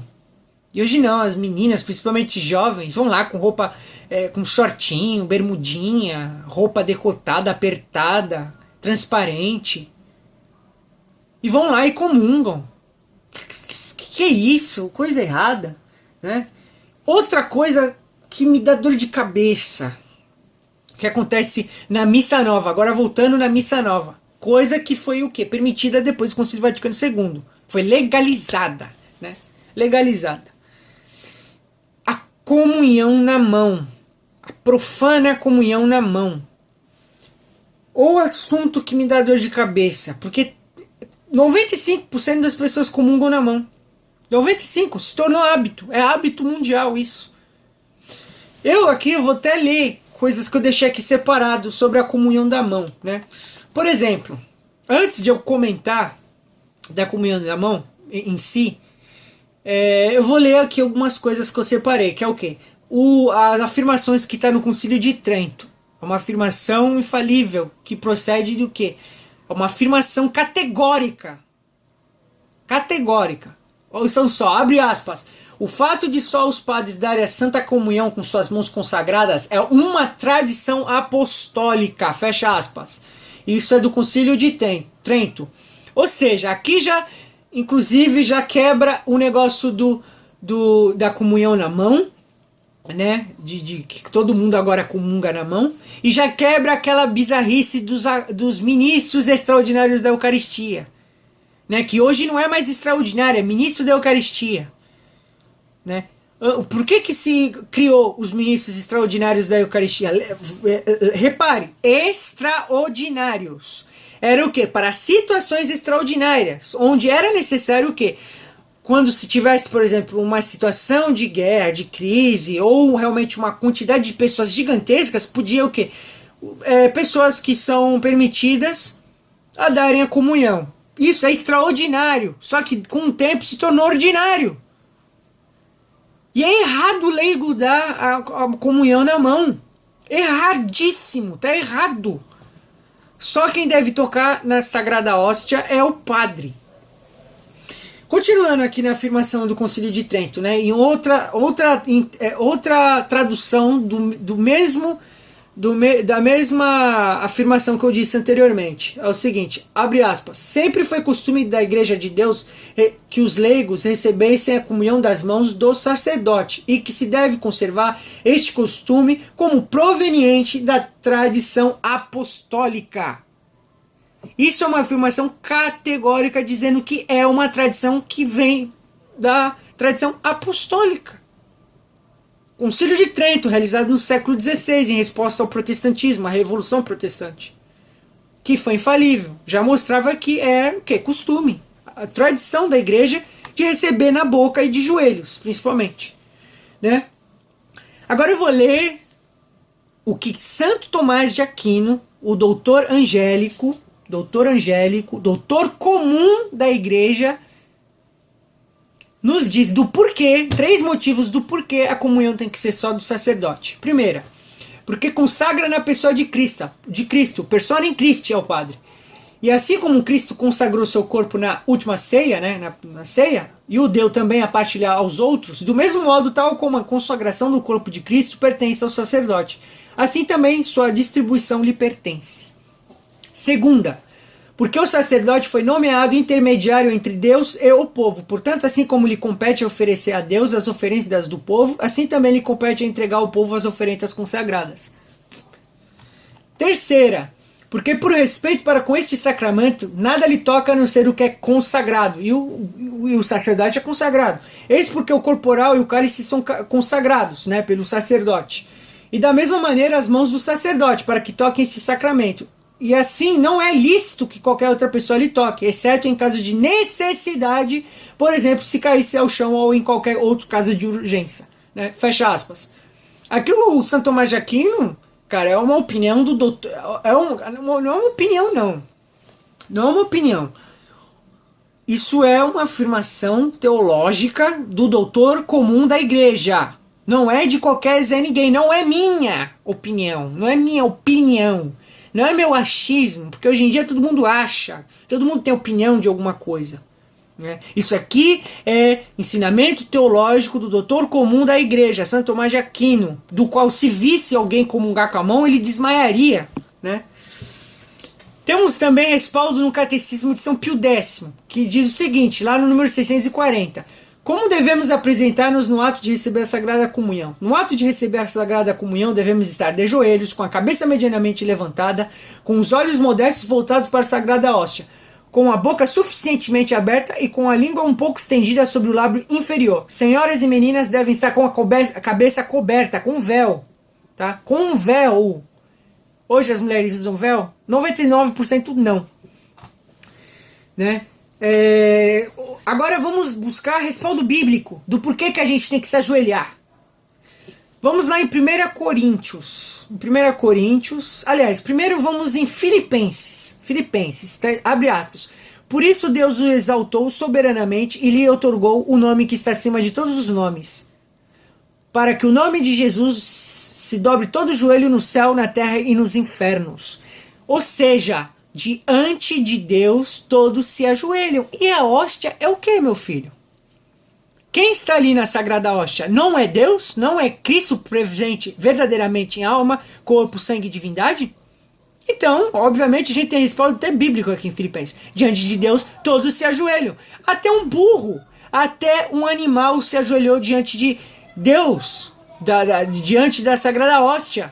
E hoje não, as meninas, principalmente jovens, vão lá com roupa, com shortinho, bermudinha, roupa decotada, apertada, transparente. E vão lá e comungam. Que é isso? Coisa errada, né? Outra coisa que me dá dor de cabeça, que acontece na Missa Nova, agora voltando na Missa Nova. Coisa que foi o quê? Permitida depois do Concílio Vaticano II. Foi legalizada, né? Legalizada. A comunhão na mão. A profana comunhão na mão. O assunto que me dá dor de cabeça, porque 95% das pessoas comungam na mão. 95%, se tornou hábito. É hábito mundial isso. Eu vou até ler coisas que eu deixei aqui separado sobre a comunhão da mão, né? Por exemplo, antes de eu comentar da comunhão da mão em si, eu vou ler aqui algumas coisas que eu separei, que é o quê? As afirmações que está no Concílio de Trento. É uma afirmação infalível, que procede do quê? É uma afirmação categórica. Categórica. Ouçam só, abre aspas. O fato de só os padres darem a Santa Comunhão com suas mãos consagradas é uma tradição apostólica, fecha aspas. Isso é do Concílio de Trento. Ou seja, aqui já, inclusive, já quebra o negócio da comunhão na mão, né? De que todo mundo agora comunga na mão. E já quebra aquela bizarrice dos ministros extraordinários da Eucaristia. Né, que hoje não é mais extraordinário, é ministro da Eucaristia. Né? Por que se criou os ministros extraordinários da Eucaristia? Repare, extraordinários. Era o quê? Para situações extraordinárias, onde era necessário o quê? Quando se tivesse, por exemplo, uma situação de guerra, de crise, ou realmente uma quantidade de pessoas gigantescas, podia o quê? Pessoas que são permitidas a darem a comunhão. Isso é extraordinário, só que com o tempo se tornou ordinário. E é errado o leigo dar a comunhão na mão. Erradíssimo, tá errado. Só quem deve tocar na Sagrada Hóstia é o padre. Continuando aqui na afirmação do Concílio de Trento, né, em outra tradução da mesma afirmação que eu disse anteriormente, é o seguinte, abre aspas, sempre foi costume da Igreja de Deus que os leigos recebessem a comunhão das mãos do sacerdote e que se deve conservar este costume como proveniente da tradição apostólica. Isso é uma afirmação categórica dizendo que é uma tradição que vem da tradição apostólica. Concílio de Trento, realizado no século XVI, em resposta ao protestantismo, à Revolução Protestante, que foi infalível, já mostrava que é o quê? Costume, a tradição da igreja de receber na boca e de joelhos, principalmente. Né? Agora eu vou ler o que Santo Tomás de Aquino, o doutor comum da igreja, nos diz do porquê, 3 motivos do porquê a comunhão tem que ser só do sacerdote. Primeira, porque consagra na pessoa de Cristo, persona in Christi é o padre. E assim como Cristo consagrou seu corpo na última ceia, né, na ceia, e o deu também a partilhar aos outros, do mesmo modo, tal como a consagração do corpo de Cristo pertence ao sacerdote, assim também sua distribuição lhe pertence. Segunda, porque o sacerdote foi nomeado intermediário entre Deus e o povo. Portanto, assim como lhe compete oferecer a Deus as oferendas do povo, assim também lhe compete entregar ao povo as oferendas consagradas. Terceira, porque por respeito para com este sacramento, nada lhe toca a não ser o que é consagrado. E o sacerdote é consagrado. Eis porque o corporal e o cálice são consagrados, né, pelo sacerdote. E da mesma maneira as mãos do sacerdote, para que toquem este sacramento. E assim não é lícito que qualquer outra pessoa lhe toque, exceto em caso de necessidade, por exemplo, se caísse ao chão ou em qualquer outro caso de urgência, né? Fecha aspas. Aqui o Santo Tomás de Aquino, cara, é uma opinião do doutor. Não é uma opinião, não. Não é uma opinião. Isso é uma afirmação teológica do doutor comum da igreja. Não é de qualquer Zé ninguém. Não é minha opinião. Não é minha opinião. Não é meu achismo. Porque hoje em dia todo mundo acha. Todo mundo tem opinião de alguma coisa. Né? Isso aqui é ensinamento teológico do doutor comum da igreja, Santo Tomás de Aquino, do qual se visse alguém comungar com a mão, ele desmaiaria. Né? Temos também respaldo no Catecismo de São Pio X, que diz o seguinte, lá no número 640. Como devemos apresentar-nos no ato de receber a Sagrada Comunhão? No ato de receber a Sagrada Comunhão, devemos estar de joelhos, com a cabeça medianamente levantada, com os olhos modestos voltados para a Sagrada Hóstia, com a boca suficientemente aberta e com a língua um pouco estendida sobre o lábio inferior. Senhoras e meninas devem estar com a cabeça coberta, com véu. Tá? Com véu. Hoje as mulheres usam véu? 99% não. Né? Agora vamos buscar respaldo bíblico do porquê que a gente tem que se ajoelhar. Vamos lá em 1 Coríntios. Em 1 Coríntios. Aliás, primeiro vamos em Filipenses. Filipenses, tá? Abre aspas. Por isso Deus o exaltou soberanamente e lhe outorgou o nome que está acima de todos os nomes, para que o nome de Jesus se dobre todo o joelho no céu, na terra e nos infernos. Ou seja, diante de Deus todos se ajoelham. E a hóstia é o que, meu filho? Quem está ali na Sagrada Hóstia não é Deus? Não é Cristo presente verdadeiramente em alma, corpo, sangue e divindade? Então, obviamente, a gente tem respaldo até bíblico aqui em Filipenses. Diante de Deus, todos se ajoelham. Até um burro, até um animal se ajoelhou diante de Deus, diante da Sagrada Hóstia.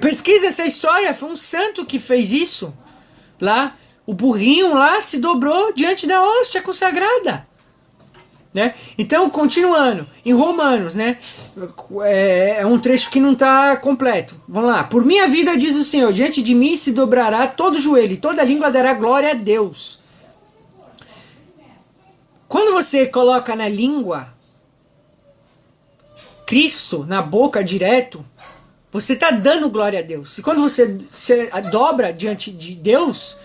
Pesquisa essa história, foi um santo que fez isso. Lá, o burrinho lá se dobrou diante da hóstia consagrada. Né? Então, continuando, em Romanos, né? É um trecho que não está completo. Vamos lá. Por minha vida, diz o Senhor, diante de mim se dobrará todo joelho, e toda língua dará glória a Deus. Quando você coloca na língua Cristo, na boca direto, você está dando glória a Deus. E quando você se dobra diante de Deus...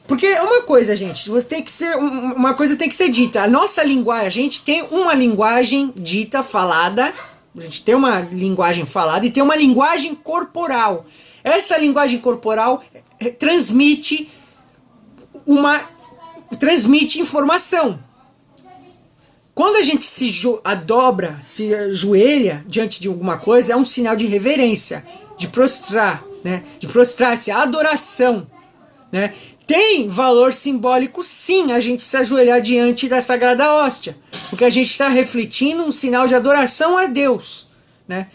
Porque é uma coisa, gente, você tem que ser, uma coisa tem que ser dita. A nossa linguagem, a gente tem uma linguagem dita, falada, a gente tem uma linguagem falada e tem uma linguagem corporal. Essa linguagem corporal transmite informação. Quando a gente se dobra, se ajoelha diante de alguma coisa, é um sinal de reverência, de prostrar, né? De prostrar-se, a adoração, né? Tem valor simbólico, sim, a gente se ajoelhar diante da Sagrada Hóstia, porque a gente está refletindo um sinal de adoração a Deus, né?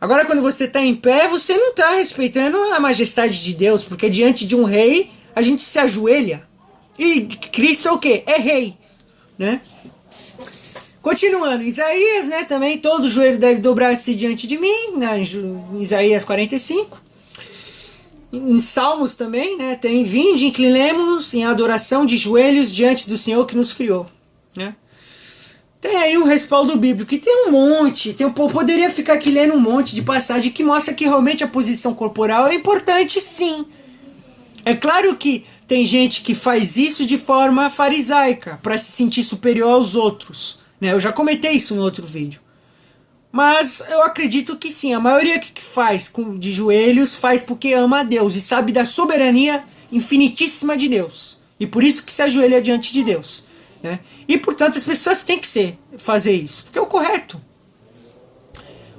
Agora, quando você está em pé, você não está respeitando a majestade de Deus, porque diante de um rei, a gente se ajoelha. E Cristo é o quê? É rei, né? Continuando, Isaías, né, também, todo joelho deve dobrar-se diante de mim, né, em Isaías 45. Em Salmos também, né, tem vinde, inclinemo-nos em adoração de joelhos diante do Senhor que nos criou, né? Tem aí um respaldo bíblico, que tem um monte, poderia ficar aqui lendo um monte de passagem que mostra que realmente a posição corporal é importante, sim. É claro que tem gente que faz isso de forma farisaica, para se sentir superior aos outros, né? Eu já comentei isso no outro vídeo. Mas eu acredito que sim, a maioria que faz de joelhos faz porque ama a Deus e sabe da soberania infinitíssima de Deus. E por isso que se ajoelha diante de Deus, né? E portanto as pessoas têm que fazer isso, porque é o correto.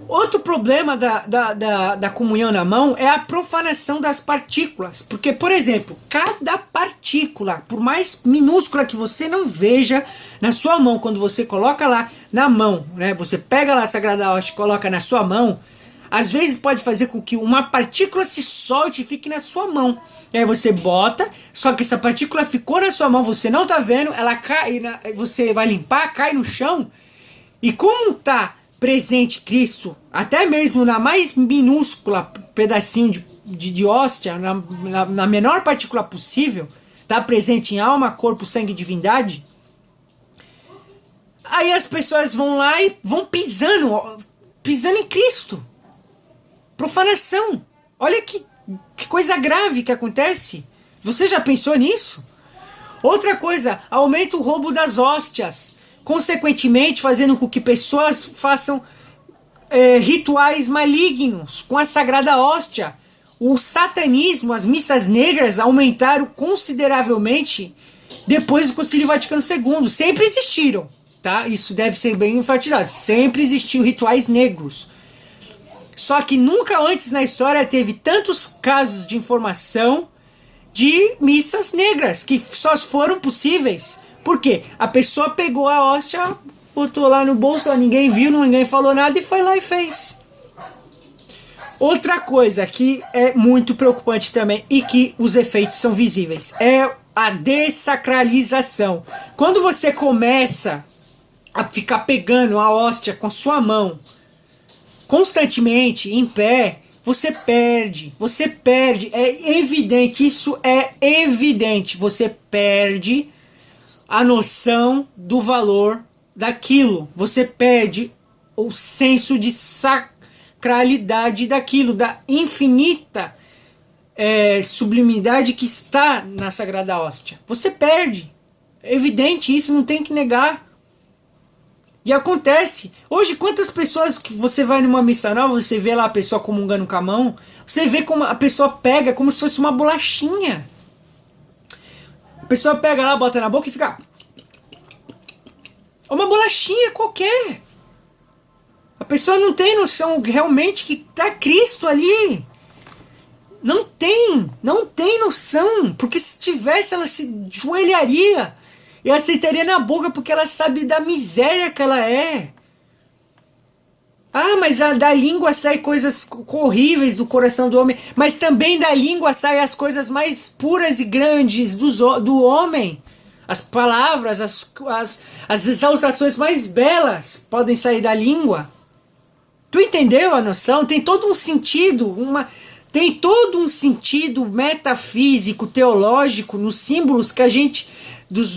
Outro problema da comunhão na mão é a profanação das partículas. Porque, por exemplo, cada partícula, por mais minúscula que você não veja na sua mão, quando você coloca lá na mão, né, você pega lá a Sagrada Hóstia e coloca na sua mão, às vezes pode fazer com que uma partícula se solte e fique na sua mão. E aí você bota, só que essa partícula ficou na sua mão, você não está vendo, ela cai, você vai limpar, cai no chão, e como está presente Cristo, até mesmo na mais minúscula pedacinho de de hóstia, na menor partícula possível, está presente em alma, corpo, sangue e divindade, aí as pessoas vão lá e vão pisando em Cristo. Profanação. Olha que coisa grave que acontece. Você já pensou nisso? Outra coisa, aumenta o roubo das hóstias, consequentemente fazendo com que pessoas façam rituais malignos com a sagrada hóstia. O satanismo, as missas negras aumentaram consideravelmente depois do Concílio Vaticano II. Sempre existiram, tá? Isso deve ser bem enfatizado. Sempre existiu rituais negros. Só que nunca antes na história teve tantos casos de informação de missas negras, que só foram possíveis porque a pessoa pegou a hóstia, botou lá no bolso, ninguém viu, ninguém falou nada e foi lá e fez. Outra coisa que é muito preocupante também e que os efeitos são visíveis é a dessacralização. Quando você começa a ficar pegando a hóstia com a sua mão constantemente em pé, você perde, é evidente, isso é evidente, você perde a noção do valor daquilo, você perde o senso de sacralidade daquilo, da infinita sublimidade que está na Sagrada Hóstia. Você perde, é evidente, isso não tem que negar. E acontece. Hoje, quantas pessoas que você vai numa missa nova, você vê lá a pessoa comungando com a mão, você vê como a pessoa pega como se fosse uma bolachinha. A pessoa pega lá, bota na boca e fica... uma bolachinha qualquer. A pessoa não tem noção realmente que tá Cristo ali. Não tem noção. Porque se tivesse, ela se joelharia e aceitaria na boca, porque ela sabe da miséria que ela é. Ah, mas da língua sai coisas horríveis do coração do homem, mas também da língua saem as coisas mais puras e grandes do homem. As palavras, as exaltações mais belas podem sair da língua. Tu entendeu a noção? Tem todo um sentido, tem todo um sentido metafísico, teológico nos símbolos que a gente...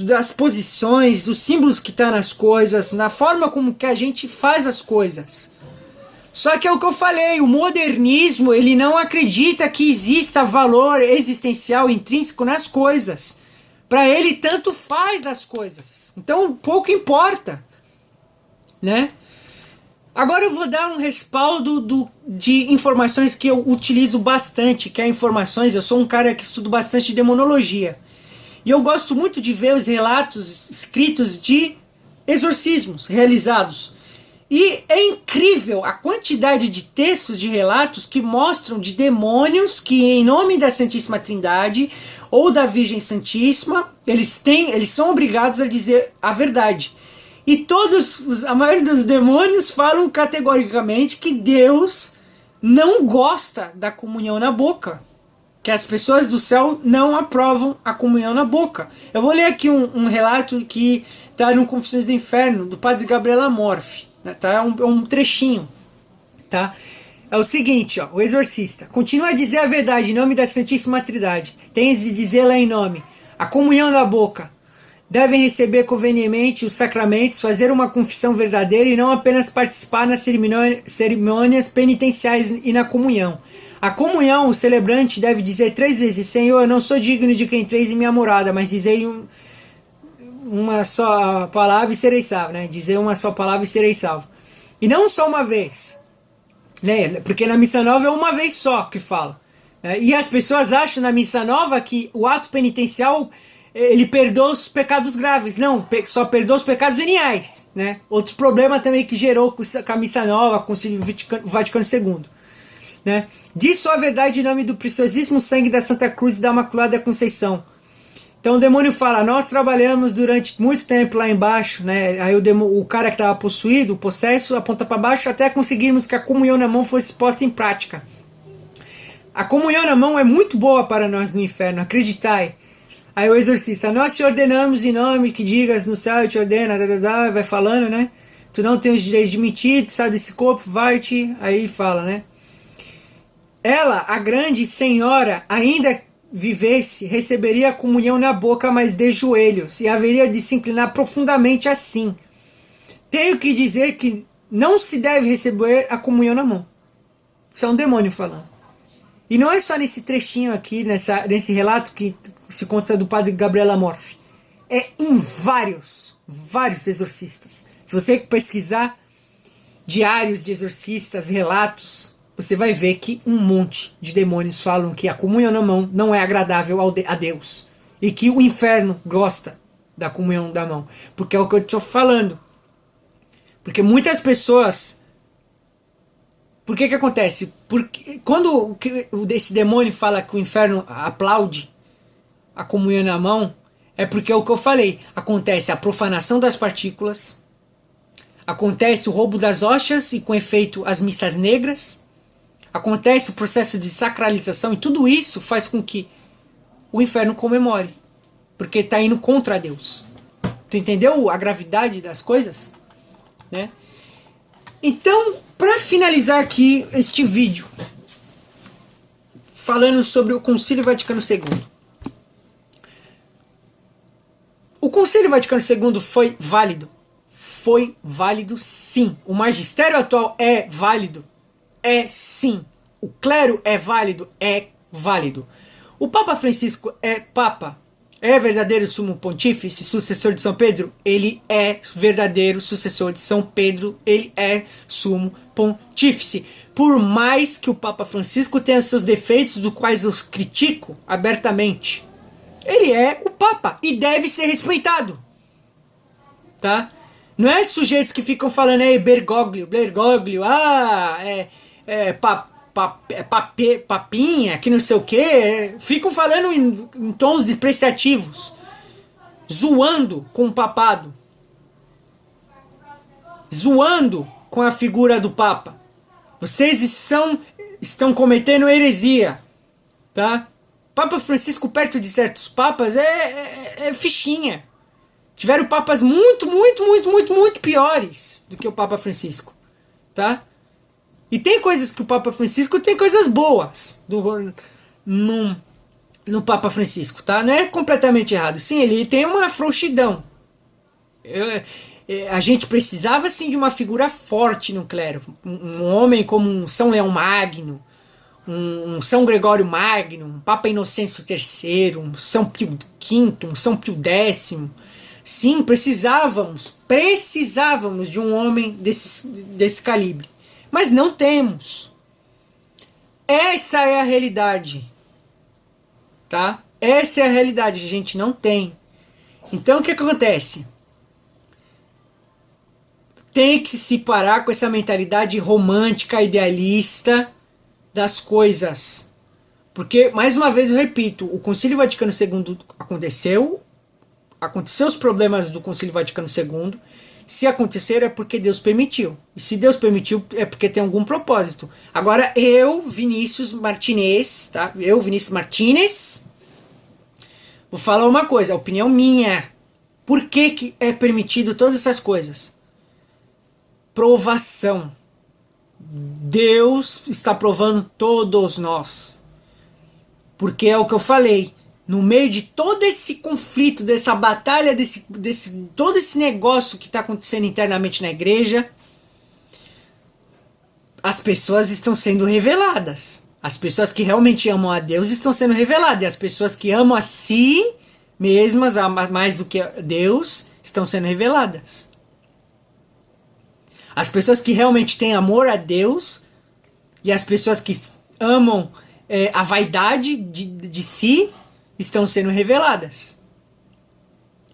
das posições, dos símbolos que estão nas coisas, na forma como que a gente faz as coisas. Só que é o que eu falei, o modernismo, ele não acredita que exista valor existencial intrínseco nas coisas. Para ele, tanto faz as coisas. Então, pouco importa, né? Agora eu vou dar um respaldo de informações que eu utilizo bastante, que é informações, eu sou um cara que estudo bastante demonologia. E eu gosto muito de ver os relatos escritos de exorcismos realizados. E é incrível a quantidade de textos, de relatos que mostram de demônios que, em nome da Santíssima Trindade ou da Virgem Santíssima, eles são obrigados a dizer a verdade. E a maioria dos demônios falam categoricamente que Deus não gosta da comunhão na boca. Que as pessoas do céu não aprovam a comunhão na boca. Eu vou ler aqui um relato que está no Confissões do Inferno, do padre Gabriel Amorfi. Tá? É um trechinho. Tá? É o seguinte, ó, o exorcista. Continua a dizer a verdade em nome da Santíssima Trindade. Tens de dizê-la em nome. A comunhão na boca. Devem receber convenientemente os sacramentos, fazer uma confissão verdadeira e não apenas participar nas cerimônias penitenciais e na comunhão. A comunhão, o celebrante deve dizer 3 vezes: Senhor, eu não sou digno de que entreis em minha morada, mas dizei uma só palavra e serei salvo, né? Dizer uma só palavra e serei salvo. E não só uma vez, né? Porque na missa nova é uma vez só que fala. Né? E as pessoas acham na missa nova que o ato penitencial ele perdoa os pecados graves. Não, só perdoa os pecados veniais, né? Outro problema também que gerou com a missa nova, com o Concílio Vaticano II. Né? Diz só a verdade em nome do preciosíssimo sangue da Santa Cruz e da Imaculada Conceição. Então o demônio fala: nós trabalhamos durante muito tempo lá embaixo, né? Aí o cara que estava possuído, o possesso, aponta para baixo até conseguirmos que a comunhão na mão fosse posta em prática. A comunhão na mão é muito boa para nós no inferno, acreditai. Aí o exorcista: nós te ordenamos em nome que digas no céu, eu te ordeno, vai falando, né? Tu não tens o direito de mentir, tu sai desse corpo, vai-te. Aí fala, né? ela, a grande senhora, ainda vivesse, receberia a comunhão na boca, mas de joelhos, e haveria de se inclinar profundamente assim. Tenho que dizer que não se deve receber a comunhão na mão. Isso é um demônio falando. E não é só nesse trechinho aqui, nesse relato que se conta do padre Gabriel Amorfi. É em vários exorcistas. Se você pesquisar diários de exorcistas, relatos, você vai ver que um monte de demônios falam que a comunhão na mão não é agradável a Deus. E que o inferno gosta da comunhão da mão. Porque é o que eu estou falando. Porque muitas pessoas... Por que acontece? Porque quando esse demônio fala que o inferno aplaude a comunhão na mão, é porque é o que eu falei. Acontece a profanação das partículas, acontece o roubo das hóstias e com efeito as missas negras, acontece o processo de sacralização, e tudo isso faz com que o inferno comemore, porque está indo contra Deus. Tu entendeu a gravidade das coisas? Né? Então, para finalizar aqui este vídeo, falando sobre o Concílio Vaticano II. O Concílio Vaticano II foi válido? Foi válido, sim. O magistério atual é válido? É sim. O clero é válido? É válido. O Papa Francisco é Papa? É verdadeiro sumo pontífice, sucessor de São Pedro? Ele é verdadeiro sucessor de São Pedro, ele é sumo pontífice. Por mais que o Papa Francisco tenha seus defeitos, dos quais eu critico abertamente, ele é o Papa e deve ser respeitado. Tá? Não é sujeitos que ficam falando aí Bergoglio, papinha, que não sei o que, ficam falando em tons despreciativos, zoando com o papado, zoando com a figura do Papa. Vocês estão cometendo heresia, tá? Papa Francisco perto de certos papas é fichinha. Tiveram papas muito piores do que o Papa Francisco, tá? E tem coisas que o Papa Francisco tem coisas boas no Papa Francisco, tá? Não é completamente errado. Sim, ele tem uma frouxidão. A gente precisava sim de uma figura forte no clero. Um homem como um São Leão Magno, um São Gregório Magno, um Papa Inocêncio III, um São Pio V, um São Pio X. Sim, precisávamos de um homem desse calibre. Mas não temos. Essa é a realidade. Tá? Essa é a realidade. A gente não tem. Então o que acontece? Tem que se parar com essa mentalidade romântica, idealista das coisas. Porque, mais uma vez eu repito, o Concílio Vaticano II aconteceu os problemas do Concílio Vaticano II. Se acontecer é porque Deus permitiu. E se Deus permitiu é porque tem algum propósito. Agora Vinícius Martinez, tá? Vinícius Martinez, vou falar uma coisa, a opinião minha. Por que é permitido todas essas coisas? Provação. Deus está provando todos nós. Porque é o que eu falei. No meio de todo esse conflito, dessa batalha, todo esse negócio que está acontecendo internamente na igreja, as pessoas estão sendo reveladas. As pessoas que realmente amam a Deus estão sendo reveladas. E as pessoas que amam a si mesmas, mais do que a Deus, estão sendo reveladas. As pessoas que realmente têm amor a Deus e as pessoas que amam a vaidade de si estão sendo reveladas.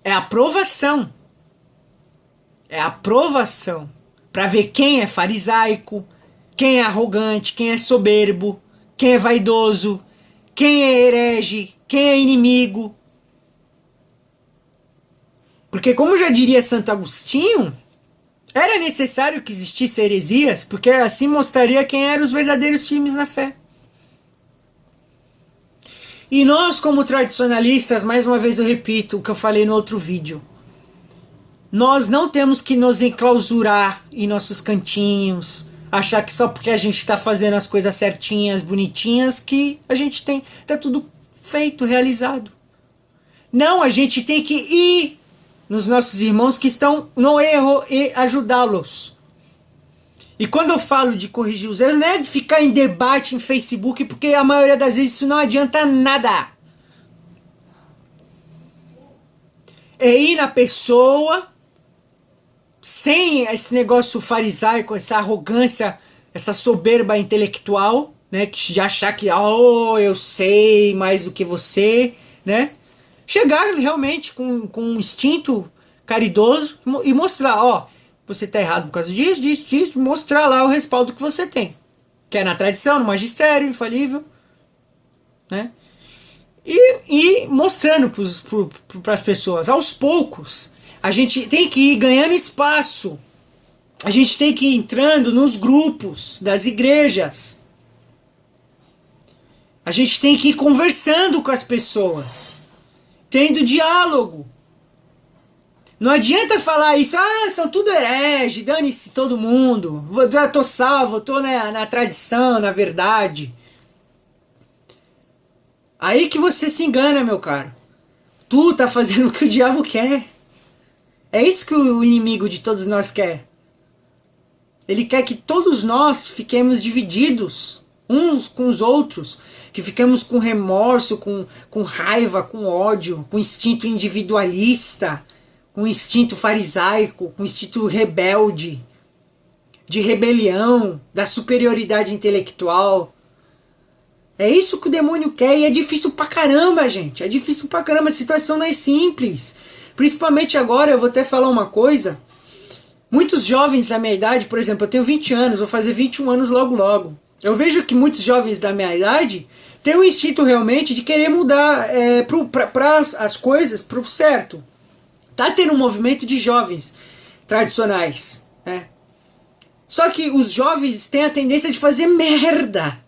É a aprovação. É a aprovação. Para ver quem é farisaico, quem é arrogante, quem é soberbo, quem é vaidoso, quem é herege, quem é inimigo. Porque como já diria Santo Agostinho, era necessário que existisse heresias, porque assim mostraria quem eram os verdadeiros firmes na fé. E nós, como tradicionalistas, mais uma vez eu repito o que eu falei no outro vídeo. Nós não temos que nos enclausurar em nossos cantinhos. achar que só porque a gente está fazendo as coisas certinhas, bonitinhas, que a gente tá tudo feito, realizado. Não, a gente tem que ir nos nossos irmãos que estão no erro e ajudá-los. E quando eu falo de corrigir os erros, não é de ficar em debate em Facebook, porque a maioria das vezes isso não adianta nada. É ir na pessoa, sem esse negócio farisaico, essa arrogância, essa soberba intelectual, né, de achar que, oh, eu sei mais do que você, né? Chegar realmente com um instinto caridoso e mostrar, ó, você tá errado por causa disso, disso, mostrar lá o respaldo que você tem. Que é na tradição, no magistério infalível, né? E mostrando para as pessoas, aos poucos, a gente tem que ir ganhando espaço. A gente tem que ir entrando nos grupos das igrejas. A gente tem que ir conversando com as pessoas, tendo diálogo. Não adianta falar isso, são tudo herege, dane-se todo mundo, já tô salvo, tô na tradição, na verdade. Aí que você se engana, meu caro. Tu tá fazendo o que o diabo quer. É isso que o inimigo de todos nós quer. Ele quer que todos nós fiquemos divididos uns com os outros, que fiquemos com remorso, com raiva, com ódio, com instinto individualista, com instinto farisaico, com instinto rebelde, de rebelião, da superioridade intelectual. É isso que o demônio quer e é difícil pra caramba, gente. É difícil pra caramba, a situação não é simples. Principalmente agora, eu vou até falar uma coisa. Muitos jovens da minha idade, por exemplo, eu tenho 20 anos, vou fazer 21 anos logo logo. Eu vejo que muitos jovens da minha idade têm um instinto realmente de querer mudar para as coisas para o certo. Tá tendo um movimento de jovens tradicionais, né? Só que os jovens têm a tendência de fazer merda.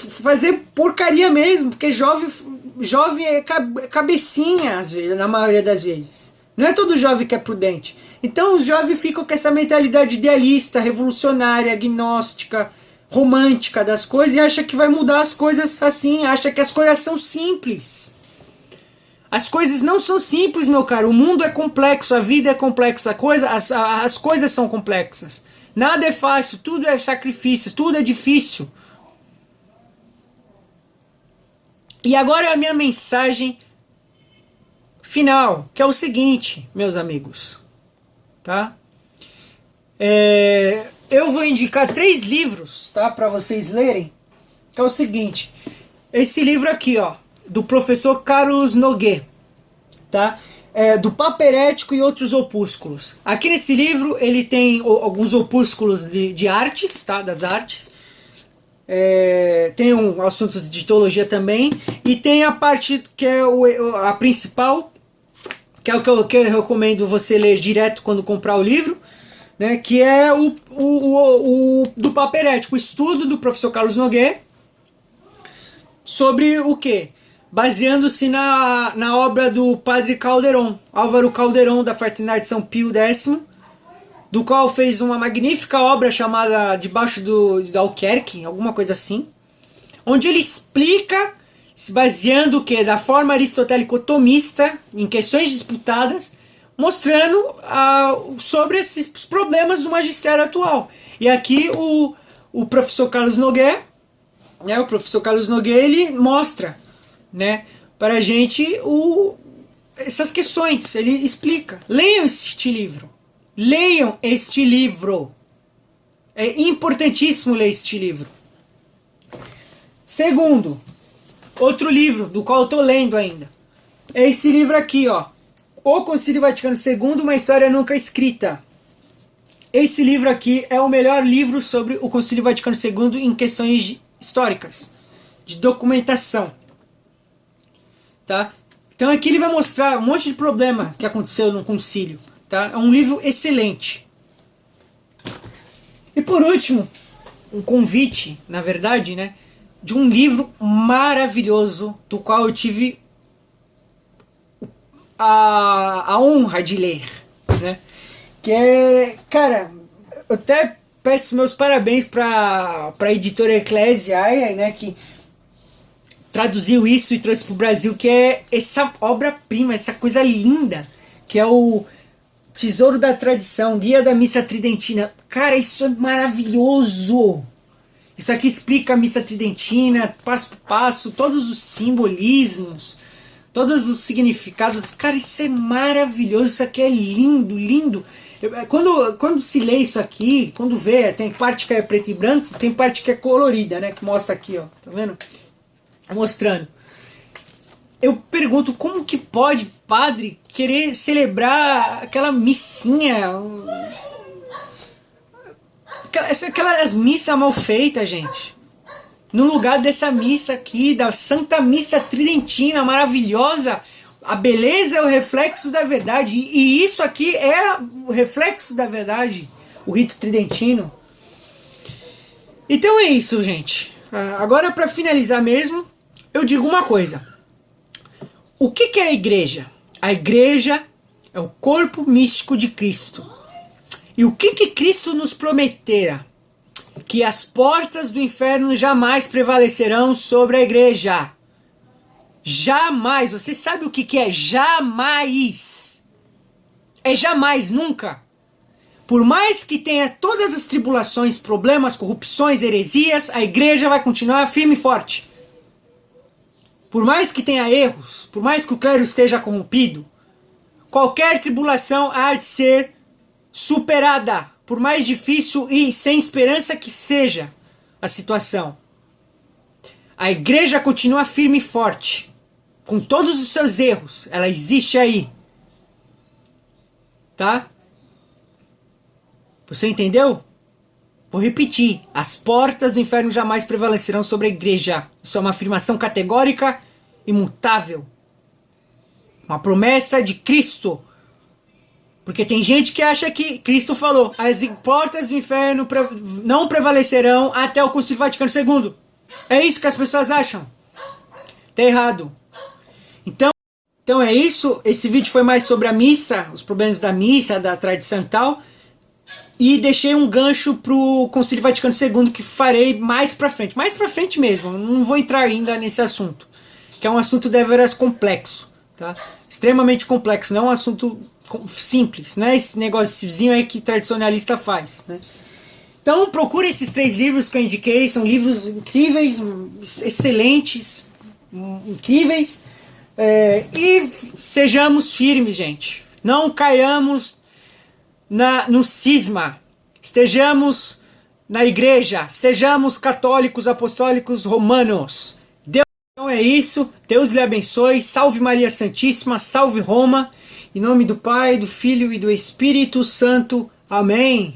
Fazer porcaria mesmo, porque jovem é cabecinha, às vezes, na maioria das vezes. Não é todo jovem que é prudente. Então os jovens ficam com essa mentalidade idealista, revolucionária, agnóstica, romântica das coisas e acha que vai mudar as coisas assim, acha que as coisas são simples. As coisas não são simples, meu caro. O mundo é complexo, a vida é complexa, as coisas são complexas. Nada é fácil, tudo é sacrifício, tudo é difícil. E agora a minha mensagem final, que é o seguinte, meus amigos, tá? Eu vou indicar 3 livros, tá, para vocês lerem, que é o seguinte, esse livro aqui, ó, do professor Carlos Noguet, tá? Do Papo Herético e Outros Opúsculos. Aqui nesse livro ele tem alguns opúsculos de artes, tá, das artes. Tem assuntos de teologia também, e tem a parte que é a principal, que é o que eu recomendo você ler direto quando comprar o livro, né, que é o do Papo Herético, o estudo do professor Carlos Noguet sobre o quê? Baseando-se na obra do padre Calderon, Álvaro Calderon, da Fraternidade de São Pio X, do qual fez uma magnífica obra chamada Debaixo da Alquerque, alguma coisa assim, onde ele explica, se baseando o quê? Da forma aristotélico-tomista, em questões disputadas, mostrando sobre esses problemas do magistério atual. E aqui o professor Carlos Noguet, né, ele mostra, né, para a gente essas questões, ele explica. Leiam este livro. Leiam este livro. É importantíssimo ler este livro. Segundo, outro livro, do qual eu estou lendo ainda. É esse livro aqui, ó. O Concílio Vaticano II, uma história nunca escrita. Esse livro aqui é o melhor livro sobre o Concílio Vaticano II em questões históricas, de documentação. Tá? Então aqui ele vai mostrar um monte de problema que aconteceu no concílio. Tá? É um livro excelente. E por último, um convite, na verdade, né, de um livro maravilhoso, do qual eu tive a honra de ler, né? Que é, cara, eu até peço meus parabéns para a editora Ecclesiae, né, que traduziu isso e trouxe para o Brasil, que é essa obra-prima, essa coisa linda, que é o Tesouro da Tradição, Guia da Missa Tridentina. Cara, isso é maravilhoso! Isso aqui explica a Missa Tridentina, passo por passo, todos os simbolismos, todos os significados. Cara, isso é maravilhoso, isso aqui é lindo, lindo. Quando se lê isso aqui, quando vê, tem parte que é preto e branco, tem parte que é colorida, né? Que mostra aqui, ó, tá vendo? Mostrando. Eu pergunto, como que pode padre querer celebrar aquela missinha, aquelas missas mal feitas, gente, no lugar dessa missa aqui, da Santa Missa Tridentina maravilhosa? A beleza é o reflexo da verdade, e isso aqui é o reflexo da verdade, o rito tridentino. Então é isso, gente. Agora, para finalizar mesmo, eu digo uma coisa. O que é a igreja? A igreja é o corpo místico de Cristo. E o que Cristo nos prometera? Que as portas do inferno jamais prevalecerão sobre a igreja. Jamais. Você sabe o que é jamais? É jamais, nunca. Por mais que tenha todas as tribulações, problemas, corrupções, heresias, a igreja vai continuar firme e forte. Por mais que tenha erros, por mais que o clero esteja corrompido, qualquer tribulação há de ser superada, por mais difícil e sem esperança que seja a situação. A igreja continua firme e forte, com todos os seus erros, ela existe aí. Tá? Você entendeu? Vou repetir, as portas do inferno jamais prevalecerão sobre a igreja. Isso é uma afirmação categórica, imutável. Uma promessa de Cristo. Porque tem gente que acha que Cristo falou, as portas do inferno não prevalecerão até o Concílio Vaticano II. É isso que as pessoas acham. Tá errado. Então é isso, esse vídeo foi mais sobre a missa, os problemas da missa, da tradição e tal. E deixei um gancho pro Concílio Vaticano II que farei mais pra frente mesmo, não vou entrar ainda nesse assunto, que é um assunto deveras complexo, tá? Extremamente complexo, não é um assunto simples, né? Esse negóciozinho aí que tradicionalista faz, né? Então procure esses 3 livros que eu indiquei, são livros incríveis, excelentes, incríveis, e sejamos firmes, gente, não caiamos no cisma, estejamos na igreja, sejamos católicos, apostólicos, romanos. Então é isso, Deus lhe abençoe, salve Maria Santíssima, salve Roma, em nome do Pai, do Filho e do Espírito Santo, amém.